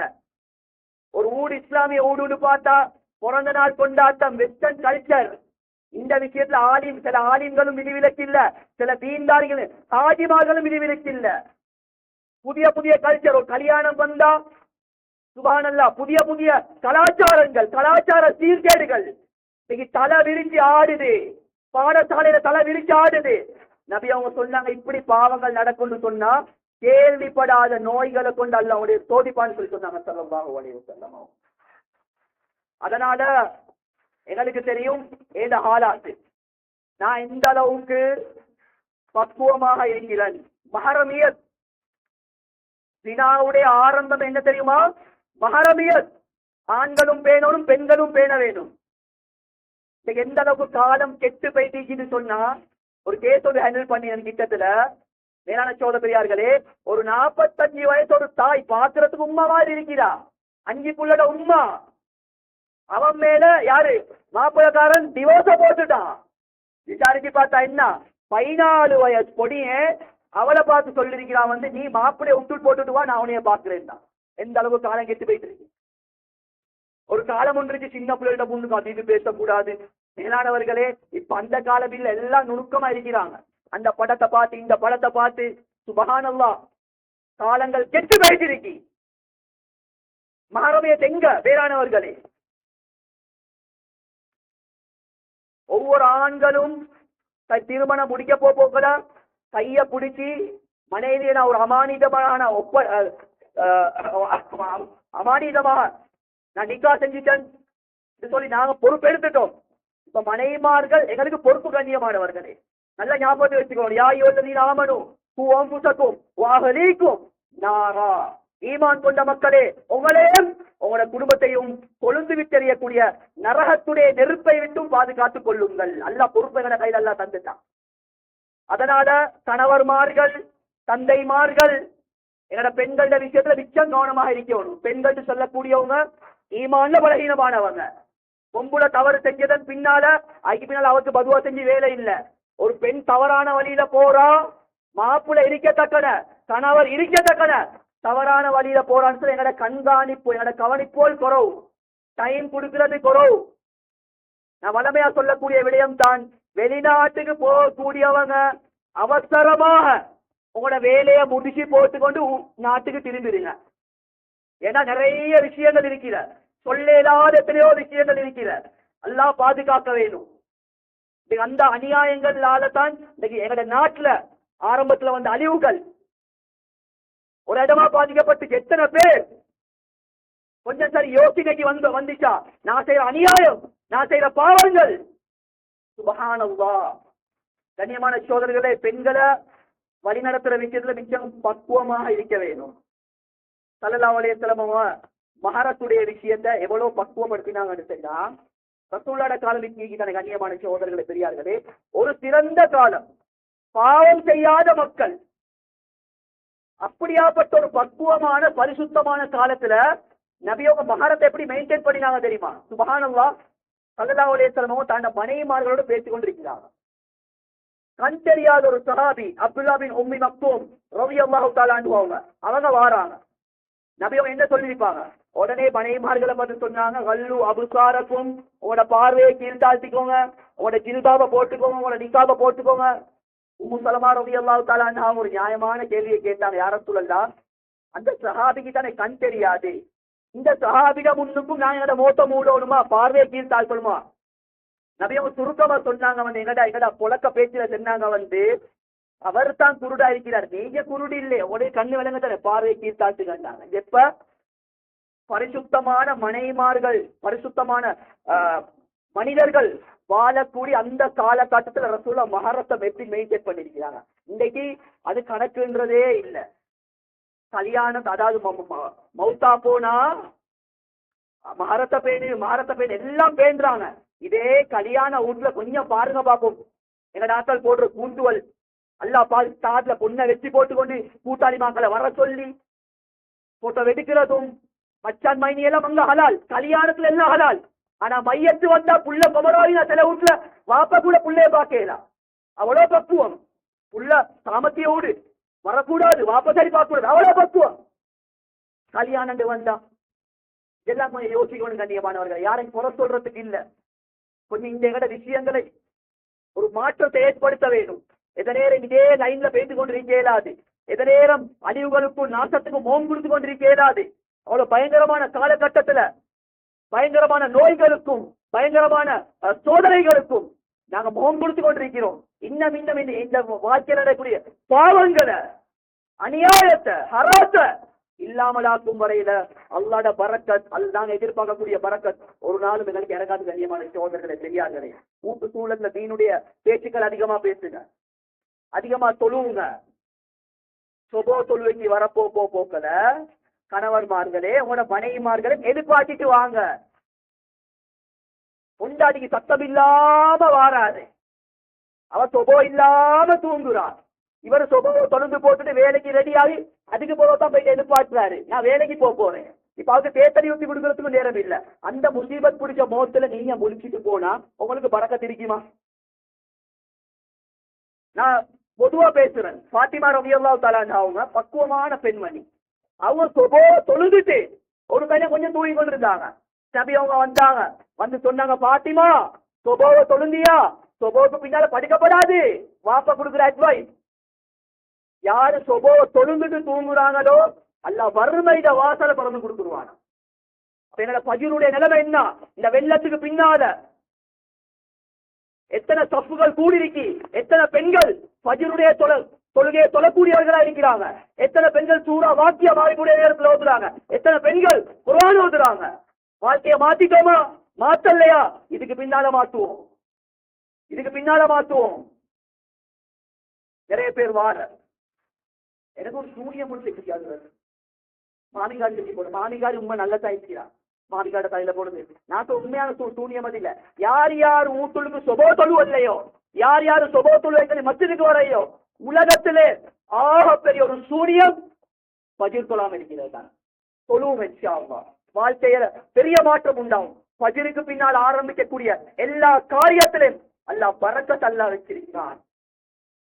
ஒரு ஊடு இஸ்லாமிய ஊடுன்னு பார்த்தா பிறந்த நாள் கொண்டாட்டம், வெஸ்டர்ன் கல்ச்சர். இந்த விஷயத்துல சில ஆலிம்களும் விதிவிலக்கு இல்ல, சில தீன்தாரிகள் ஹாஜிமார்களும் விதிவிலக்கு இல்ல. புதிய புதிய கல்ச்சர், ஒரு கல்யாணம் வந்தா சுப்ஹானல்லாஹ் புதிய புதிய கலாச்சாரங்கள், கலாச்சார சீர்கேடுகள் இன்னைக்கு தலை விரிச்சு ஆடுது. பாடசாலையில தலை விரிச்சு ஆடுது. நபி அவங்க சொன்னாங்க இப்படி பாவங்கள் நடக்கும்னு சொன்னா கேள்விப்படாத நோய்களை கொண்டு அல்லாஹ்வுடைய சோதிப்பான்னு சொல்லி சொன்னாங்க ஸல்லல்லாஹு அலைஹி வஸல்லம். அதனால எங்களுக்கு தெரியும் ஏத ஹாலாத்து, நான் இந்த அளவுக்கு பக்குவமாக இருக்கிறேன். மஹரமியத், ஜினாவுடைய ஆரம்பம் என்ன தெரியுமா? மஹரமியத். ஆண்களும் பேணணும், பெண்களும் பேண வேணும். எந்த அளவுக்கு காலம் கெட்டு போயிட்டு சொன்னா, ஒரு கேஸ் ஒரு ஹேண்டில் பண்ணி கிட்டத்துல மேலான சோத பெரியார்களே, ஒரு 45 வயசு ஒரு தாய் பாக்குறதுக்கு உம்மா மாதிரி இருக்கிறா, 5 புள்ளட உம்மா. அவன் மேல யாரு மாப்பிளக்காரன் டிவோர்ஸ போட்டுட்டான். விசாரிச்சு பார்த்தா என்ன, 14 வயசு பொடிய அவளை பார்த்து சொல்லிருக்கிறான் நீ மாப்பிளைய விட்டு போட்டுட்டு வா, நான் உனைய பாக்குறேன் தான். எந்த அளவு காலம் கெட்டு போயிட்டு இருக்கு. ஒரு காலம் ஒன்றுக்கு சின்ன பிள்ளைகிட்ட பொண்ணு காத்திட்டு பேசக்கூடாது. மேலானவர்களே, இப்ப அந்த காலம் இல்ல, எல்லாம் நுணுக்கமா இருக்கிறாங்க. அந்த படத்தை பார்த்து இந்த படத்தை பார்த்து சுப்ஹானல்லாஹ் காலங்கள் கெட்டு போயிட்டு இருக்கு. மஹரமிய எங்க வேறானவர்களே? ஒவ்வொரு ஆண்களும் திருமணம் முடிக்க போக்கல கைய பிடிச்சி மனைவியை நான் ஒரு அமானிதமான அமானிதமாக நான் நிக்கா செஞ்சுட்டேன் சொல்லி நாங்க பொறுப்பெடுத்துட்டோம். இப்ப மனைவிமார்கள் எங்களுக்கு பொறுப்பு கண்ணியமானவர்களே, நல்ல ஞாபகத்தை வச்சுக்கோங்க. யா அய்யுஹல்லதீன ஆமனூ கூ அன்ஃபுஸக்கும் வ அஹ்லீக்கும் நாரா. ஈமான் கொண்ட மக்களே, உங்களையும் உங்களோட குடும்பத்தையும் கொழுந்து விட்டெறியக்கூடிய நரகத்துடைய நெருப்பை விட்டும் பாதுகாத்துக் கொள்ளுங்கள். அல்லாஹ் பொறுப்புகளை கையில் அல்லாஹ் தந்துட்டான். அதனால கணவர்மார்கள், தந்தைமார்கள் என்னோட பெண்களோட விஷயத்துல மிச்சம் கவனமாக இருக்கணும். பெண்கள் சொல்லக்கூடியவங்க ஈமான்ல பலகீனமானவங்க. பொம்புல தவறு செஞ்சதன் பின்னால அதுக்கு பின்னால அவருக்கு பதுவா செஞ்சு வேலை இல்ல. ஒரு பெண் தவறான வழியில போறா, மாப்புல இருக்கத்தக்கன, கணவர் இருக்கத்தக்கன தவறான வழியில போறான்னு சொல்லி எங்களோட கண்காணிப்பு, எங்களோட கவனிப்போல் குறவு, டைம் கொடுக்கிறது குறவு. நான் வளமையா சொல்லக்கூடிய விடயம் தான், வெளிநாட்டுக்கு போகக்கூடியவங்க அவசரமாக உங்களோட வேலையை முடிச்சு போட்டுக்கொண்டு நாட்டுக்கு திரும்பிடுங்க. ஏன்னா நிறைய விஷயங்கள் இருக்கிற, சொல்லேலாத எத்தனையோ விஷயங்கள் இருக்கிற. எல்லாம் பாதுகாக்க வேணும். அந்த அநியாயங்களால தான் எங்களோட நாட்டுல ஆரம்பத்துல வந்த அழிவுகள் ஒரு இடமா பாதிக்கப்பட்டு எத்தனை பேர் கொஞ்சம் சரி யோசனைக்கு வந்துச்சா, நான் செய்யற அநியாயம், நான் செய்யற பாவங்கள். சுப்ஹானல்லாஹ். கண்ணியமான சோதரர்களே, பெண்களை வழி நடத்துற விஷயத்துல மிச்சம் பக்குவமாக இருக்க வேணும். ஸல்லல்லாஹு அலைஹி வஸல்லம் மஹரத்துடைய விஷயத்தை எவ்வளவு பக்குவப்படுத்தினாங்கன்னு சொன்னா, ரசூலுல்லாஹ் காலத்துக்கு தானே கண்ணியமான சகோதரர்களே பெரியார்களே, ஒரு சிறந்த காலம், பாவம் செய்யாத மக்கள், அப்படியாப்பட்ட ஒரு பக்குவமான பரிசுத்தமான காலத்துல நபியோக மஹரத்தை எப்படி மெயின்டைன் பண்ணினாங்க தெரியுமா? சுப்ஹானல்லாஹ். ஸல்லல்லாஹு அலைஹி வஸல்லம் தன்னுடைய மனைவிமார்களோடு பேசிக் கொண்டிருக்கிறாங்க. கண் தெரியாத ஒரு சஹாபி அப்துல்லா பின் உம்மி மக்தூம் ரலியல்லாஹு தஆலா அன்ஹு அவங்க வாராங்க. நபியோக என்ன சொல்லியிருப்பாங்க? உடனே மனைவிமார்களை பார்த்து சொன்னாங்க, வல்லு அபுசாரக்கும், உங்களோட பார்வையை கீழ்த்தாழ்த்திக்கோங்க, உங்களோட ஜில்பாபை போட்டுக்கோங்க, உங்களோட நிக்காபை போட்டுக்கோங்க. உம்மு சலமா ரலியல்லாஹு தஆலா அன்ஹா ஒரு நியாயமான கேள்வியை கேட்டாங்க, யா ரசூலல்லாஹ், அந்த சஹாபிக்கு தானே கண் தெரியாது, இந்த சஹாபிட முன்னுக்கும் நான் என்னோட மோத்த மூடணுமா, பார்வையை கீழ்த்தாழ்த்தணுமா? நபியவங்க சுருக்கமா சொன்னாங்க, எங்கடா புழக்க பேச்சுல சொன்னாங்க, அவர் தான் குருடா இருக்கிறார், நீங்க குருடு இல்லை, உடைய கண்ணு விளங்க தானே, பார்வையை கீழ்த்தாழ்த்து கண்டாங்க. எப்ப பரிசுத்தமான மனைமார்கள், பரிசுத்தமான மனிதர்கள் வாழக்கூடிய அந்த காலகட்டத்துல ரசூலுல்லாஹ் மஹரத்தை எப்படி மெயின்டைன் பண்ணிருக்கிறாங்க. இன்னைக்கு அது கணக்குன்றதே இல்லை. கல்யாணம், அதாவது மௌத்தா போனா மஹரத்தை பேணு எல்லாம் பேண்டுறாங்க. இதே கல்யாண வீட்டுல கொஞ்சம் பாருங்க பாப்போம், எங்க நாட்கள் போடுற கூண்டுவல், அல்லா தாட்ல பொண்ணை வெற்றி போட்டுக்கொண்டு கூட்டாளி மக்களை வர சொல்லி போட்டோ வெடிக்கிறதும், மச்சான் மைனி எல்லாம் அங்க ஹலால், கல்யாணத்துல எல்லாம் ஹலால். ஆனா மையத்து வந்தா புள்ள குமரோயினா சில வீட்டுல வாப்ப கூட புள்ளைய பாக்கலாம். அவ்வளோ பக்குவம், புள்ள சாமத்தியோடு வரக்கூடாது, வாப்ப சரி பார்க்க கூடாது, அவ்வளோ பக்குவம். கல்யாணம் வந்தா எல்லாம் கொஞ்சம் யோசிக்கணும் கண்ணியமானவர்கள், யாரையும் குறை சொல்றதுக்கு இல்ல. கொஞ்சம் இந்த எங்கட விஷயங்களை ஒரு மாற்றத்தை ஏற்படுத்த வேண்டும். எத நேரம் இதே லைன்ல பேசிக் கொண்டிருக்க இயலாது, எத நேரம் அழிவுகளுக்கும் நாசத்துக்கும் மோம் கொடுத்து கொண்டிருக்க இயலாது. அவ்வளவு பயங்கரமான காலகட்டத்துல பயங்கரமான நோய்களுக்கும் பயங்கரமான சோதனைகளுக்கும் நாங்க முகம் கொடுத்து கொண்டிருக்கிறோம். இன்னும் இந்த வாழ்க்கையில் நடக்கக்கூடிய பாவங்களை, அநியாயத்தை, ஹராத்தை இல்லாமலாக்கும் வரையில அல்லாஹ்வுடைய பரக்கத், நாங்க எதிர்பார்க்கக்கூடிய பரக்கத் ஒரு நாளும் எங்களுக்கு இறங்காது. கண்ணியமான சகோதரர்களே பெரியார்களே, கூட்டு சூழல்ல தீனுடைய பேச்சுக்கள் அதிகமா பேசுங்க, அதிகமா தொழுவுங்க. சொபோ தொழுவைக்கு வரப்போ போக்கல கணவன்மார்களே, உங்களோட மனைவிமார்களே எதிர்பார்த்துட்டு வாங்க. பொண்டாட்டிக்கு சத்தம் இல்லாம வாராது, அவ சொபோ இல்லாம தூங்குறான். இவர் சொபோ தொழுந்து போட்டுட்டு வேலைக்கு ரெடி ஆகி அதுக்கு போதான் போயிட்டு எதிர்பார்க்கிறாரு, நான் வேலைக்கு போறேன். இப்ப அவருக்கு தேத்தடி ஊத்தி கொடுக்கறதுக்கும் நேரம் இல்ல. அந்த முசீபத் பிடிச்ச மோத்துல நீங்க முடிச்சுட்டு போனா உங்களுக்கு பறக்கத் இருக்குமா? நான் பொதுவா பேசுறேன். ஃபாத்திமா ரலியல்லாஹு தஆலா அவங்க பக்குவமான பெண்மணி. அவங்க சொபோ தொழுதுட்டு ஒரு கையில கொஞ்சம் தூங்கி கொண்டிருந்தாங்க. நபி அவங்க வந்தாங்க, வந்து சொன்னாங்க, பாத்திமா சொபோவை தொழுந்தியா? சொபோவுக்கு பின்னால படிக்கப்படாது. வாப்பா கொடுக்குற அட்வைஸ், யாரு சொபோவை தொழுந்துட்டு தூங்குறாங்களோ அல்லாஹ் வறுமையிட வாசலை பறந்து கொடுத்துருவாங்க. என்னோட பஜ்ருடைய நிலைமை என்ன? இந்த வெள்ளத்துக்கு பின்னால எத்தனை சஃப்புகள் கூடிருக்கு, எத்தனை பெண்கள் பஜ்ருடைய தொழுகையை தொழக்கூடியவர்களா இருக்கிறாங்க, எத்தனை பெண்கள் சூறா வாக்கிய மாறக்கூடிய நேரத்தில் ஓதுறாங்க, எத்தனை பெண்கள் குர்ஆன் ஓதுறாங்க. வாழ்க்கையை மாத்திட்டோமா? மாத்தலையா? இதுக்கு பின்னால மாத்துவோம், இதுக்கு பின்னால மாத்துவோம். நிறைய பேர் வார எனக்கு ஒரு சூனியம் முடிச்சு மாமிகாடு செஞ்சு போடு, மாமிகாடு உண்மை நல்ல தாய்க்கிறான், மாமிகாட தலையில போடுது. நான் உண்மையான சூனியம் அது இல்ல. யார் யார் ஊட்டுக்கு சொபோ தொழுவல்லையோ, யார் யாரு சொபோ தொழுவை மஸ்ஜிதுக்கு வரையோ, உலகத்திலே ஆக பெரிய ஒரு சூனியம் பஜிர் தொழாம இருக்கிறது தான். தொழுவும் இன்ஷா அல்லாஹ் வாழ்க்கையில பெரிய மாற்றம் உண்டாகும். பஜிருக்கு பின்னால் ஆரம்பிக்கக்கூடிய எல்லா காரியத்திலும் அல்லாஹ் பரக்கத் அல்லாஹ் வச்சிருக்கிறான்.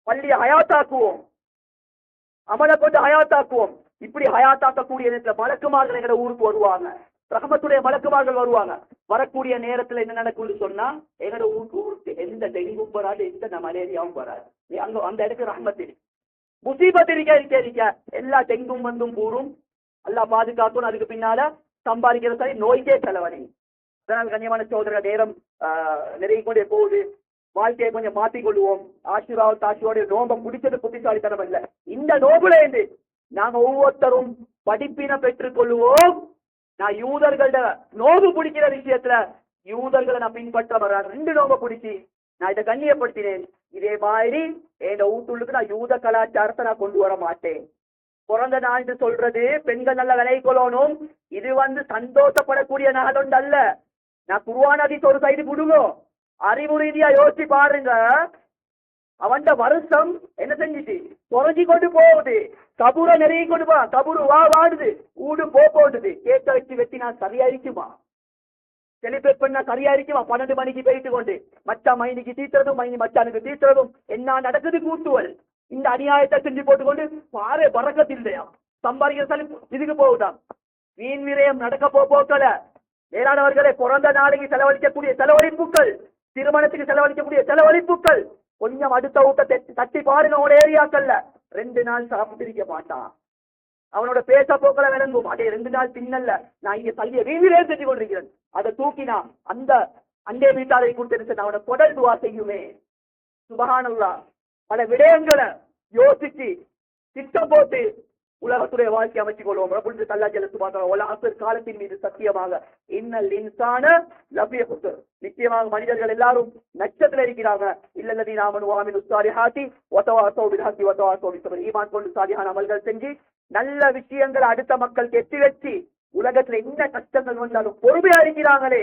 பள்ளியை ஹயாத்தாக்குவோம், அமலை கொண்டு ஹயாத்தாக்குவோம். இப்படி ஹயாத்தாக்கக்கூடிய நேரத்தில் மலக்குமார்கள் எங்கட ஊருக்கு வருவாங்க, ரஹமத்துடைய மலக்குமார்கள் வருவாங்க. வரக்கூடிய நேரத்துல என்ன நடக்கும்னு சொன்னா, எங்கட ஊருக்கு எந்த டெங்கும் வராது, எந்த மலேரியாவும் வராது. அங்க அந்த இடத்துக்கு ரஹமத் இருக்கு, முசீபத் இருக்க எல்லா டெங்கும் வந்தும் கூறும். அல்லாஹ் பாதுகாக்கணும். அதுக்கு பின்னால சம்பாதிக்கிற சரி நோய்க்கே செலவழி. அதனால் கண்ணியமான சோதர நேரம் நிறைய கொண்டே போகுது. வாழ்க்கையை கொஞ்சம் மாற்றிக் கொள்வோம். ஆசீர்வாத தாட்சியோட நோம்பை பிடிச்சது புத்திசாலித்தனம் இல்லை. இந்த நோம்புல இருந்து நாங்க ஒவ்வொருத்தரும் படிப்பினை பெற்றுக் கொள்வோம். நான் யூதர்கள நோம்பு பிடிக்கிற விஷயத்துல யூதர்களை நான் பின்பற்ற வர்றேன். 2 நோம்பை பிடிச்சி நான் இதை கண்ணியப்படுத்தினேன். இதே மாதிரி என் வீட்டுள்ளுக்கு நான் யூத கலாச்சாரத்தை நான் கொண்டு வர மாட்டேன். பிறந்த நாள் சொல்றது பெண்கள் நல்ல விலை கொள்ளணும், இது சந்தோஷப்படக்கூடிய நாள் ஒன்று அல்ல. நான் குர்ஆன் ஹதீஸ் ஒரு சைடு விடுவோம், அறிவு ரீதியா யோசிச்சு பாருங்க. அவன் வருஷம் என்ன செஞ்சுட்டு குறைஞ்சி கொண்டு போகுது, கபூரை நெருங்கி கொண்டு போ, கபூரு வாடுது, ஊடு போகுது. கேட்க வச்சு வெட்டி நான் சரியாயிருக்குமா? செலிபிரேட் பண்ணா சரியாயிருக்குமா? 12 மணிக்கு போயிட்டு கொண்டு மச்சா மைனிக்கு தீத்துறதும், மைனி மச்சானுக்கு தீத்துறதும் என்ன நடக்குது கூட்டுவல். இந்த அநியாயத்தை செஞ்சு போட்டுக்கொண்டு பாரு பறக்கத்து இல்லையா, சம்பாதிக்கிற இதுக்கு போகுதான். வீண் விரயம் நடக்க போக்கல. மேலானவர்களை பிறந்த நாளைக்கு செலவழிக்கக்கூடிய செலவழிப்புகள், திருமணத்துக்கு செலவழிக்கக்கூடிய செலவழிப்புகள் கொஞ்சம் அடுத்த ஊட்ட தட்டி பாருங்க. அவனோட ஏரியாக்கள்ல 2 நாள் சாப்பிட்டு மாட்டான். அவனோட பேச போக்கள விளங்கும். அதே 2 நாள் பின்னல்ல நான் இங்க தள்ளிய வீதியிலே செஞ்சு கொண்டிருக்கிறேன். அதை தூக்கினா அந்த அண்டே வீட்டாரை கொடுத்து அவனை கொடல் துவா செய்யுமே. சுபஹானல்லாஹ். பல விடயங்களை யோசிச்சு திட்டம் போட்டு உலகத்துடைய வாழ்க்கை அமைச்சுக் கொள்வோம். ரப்பல் தஆலா ஜல்ல சுப்ஹானஹு வ தஆலா காலத்தின் மீது சத்தியமாக இன்னல் இன்சான லஃபீ குஸ்ர், நிச்சயமாக மனிதர்கள் எல்லாரும் நட்சத்திரத்தில் இருக்கிறாங்க. இல்லல்லதீன ஆமனு வ அமிலுஸ் ஸாலிஹாத்தி வ தவாஸௌ பில் ஹக்கி வ தவாஸௌ பிஸ் ஸப்ர். ஈமான் கொண்டு சாலிஹான அமல்கள் செஞ்சு நல்ல விஷயங்களை அடுத்த மக்களுக்கு எட்டி வச்சு உலகத்துல என்ன கஷ்டங்கள் வந்தாலும் பொறுமையா இருக்கிறாங்களே,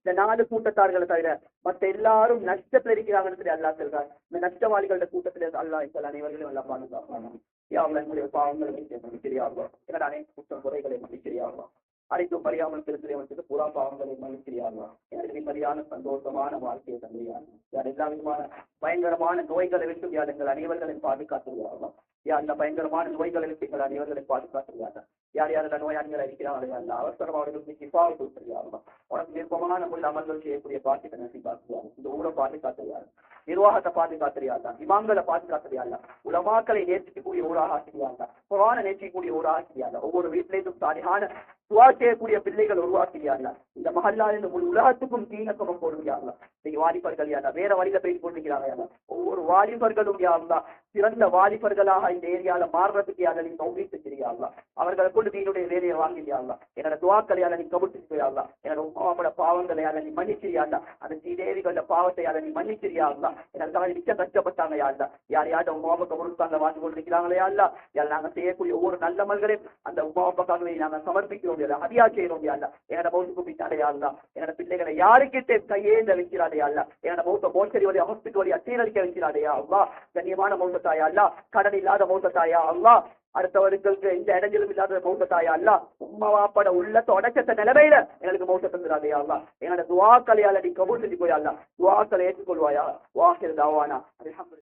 இந்த 4 கூட்டத்தார்களை தவிர மற்ற எல்லாரும் நஷ்டத்துல இருக்கிறாங்கன்னு சொல்லி அல்லாஹ் சொல்றார். இந்த நஷ்டவாளிகளோட கூட்டத்திலே அல்லாஹ் எங்கள் அனைவர்களையும் எல்லாம் பாதுகாப்பாங்க. எங்களுடைய பாவங்களை மன்னிக்கிறியார்களோ, எங்களோட அனைத்து குற்ற குறைகளை மன்னிக்கிறியார்களோ, அனைத்தும் அறியாமல் திருத்தியவனுக்கு புறா பாவங்களை மன்னிக்கிறியார்களோ, எனக்கு நிம்மதியான சந்தோஷமான வாழ்க்கையை தந்திரியார்கள். எல்லா விதமான பயங்கரமான நோய்களை விட்டு எங்கள் அனைவர்களையும் பாதுகாத்துள்ளார்களோ, அந்த பயங்கரமான நோய்களை விட்டு எங்கள் அனைவர்களையும் பாதுகாத்துள்ளார்கள். யார் யாரெல்லாம் நோயாளிகள் இருக்கிறார்கள் அந்த அவசரம் அவர்களுக்கு சிப்பாவை கொடுத்துருக்காங்க. உனக்கு விருப்பமான உள்ள அமல்கள் செய்யக்கூடிய பாட்டுகளை நசிப்பாக்குவாங்க. இந்த ஊரை பாதுகாத்துறியாரு, நிர்வாகத்தை பாதுகாத்துறியாங்க, இமாம்களை பாதுகாத்துறியாங்க, உலமாக்களை நேசிக்கக்கூடிய ஊராக ஆசிரியாங்க, குர்ஆனை நேசிக்கக்கூடிய ஊராக ஆசிரியாங்க. ஒவ்வொரு வீட்டிலேயும் சாலிஹான துஆ செய்யக்கூடிய பிள்ளைகள் உருவாக்கிறியாங்க. இந்த மஹல்லாவில் முழு உலகத்துக்கும் தீனக்கமும் போடுகிறாங்க. நீங்க வாலிபர்கள் யாரா வேற வழியில போய் கொண்டிருக்கிறாங்க. ஒவ்வொரு வாலிபர்களும் யாருந்தா சிறந்த வாலிபர்களாக இந்த ஏரியால மாறுறதுக்கு யாரை நீ தௌஃபீக் செய்யாங்களா, அவர்களை கொண்டு நீனுடைய வேலையை வாங்கியாங்களா, என்னோட துவாக்களை யாரை நீ கபுட்டுயாங்களா, என்னோட உமாவோட பாவங்களை யாரை நீ மன்னிச்சிரியாங்களா, அந்த ஸ்ரீதேவிகளோட பாவத்தை யாரை நீ மன்னிச்சிரியாங்களா, எனக்காக நிச்சயம் கஷ்டப்பட்டாங்க யாருந்தா, யார் யார்ட்ட உமாவை கபுருத்தாங்க வாழ்ந்து கொண்டிருக்கிறாங்களே யாருலா, யார் நாங்க செய்யக்கூடிய ஒவ்வொரு நல்ல மல்களையும் அந்த உமாவுக்காகவே நாங்க சமர்ப்பிக்கிறோம். அதிகா செய்யறோம் யாருலா, என்னோட மௌத்துக்கு பின்னாலே யாருலா, என்னோட பிள்ளைகளை யாருக்கிட்டே கையேந்த வைக்கிறாடே யாருலா, என்னோட மௌத்த மோசடி வழி ஹாஸ்பிட்டல் வழி சீரழிக்க வைக்கிறாடையா அல்லா, கண்ணியமான மௌத்தத்தாயா அல்லா, கடன் இல்லாத மௌத்தத்தாயா அல்லா, அடுத்தவர்களுக்கு எந்த இடைஞ்சலும் இல்லாத மௌத்தத்தாயா அல்லா, உம்மாவாப்பட உள்ளத்தை உடைச்ச நிலைமையில எங்களுக்கு மௌத்த தந்துடாதையா அல்லா, என்னோட துவாக்களையால நீ கபூல் செஞ்சு போயா அல்லா, துவாக்களை ஏற்றுக்கொள்வாயா. வாஹிர் தாவானா அல்ஹம்துலில்லாஹ்.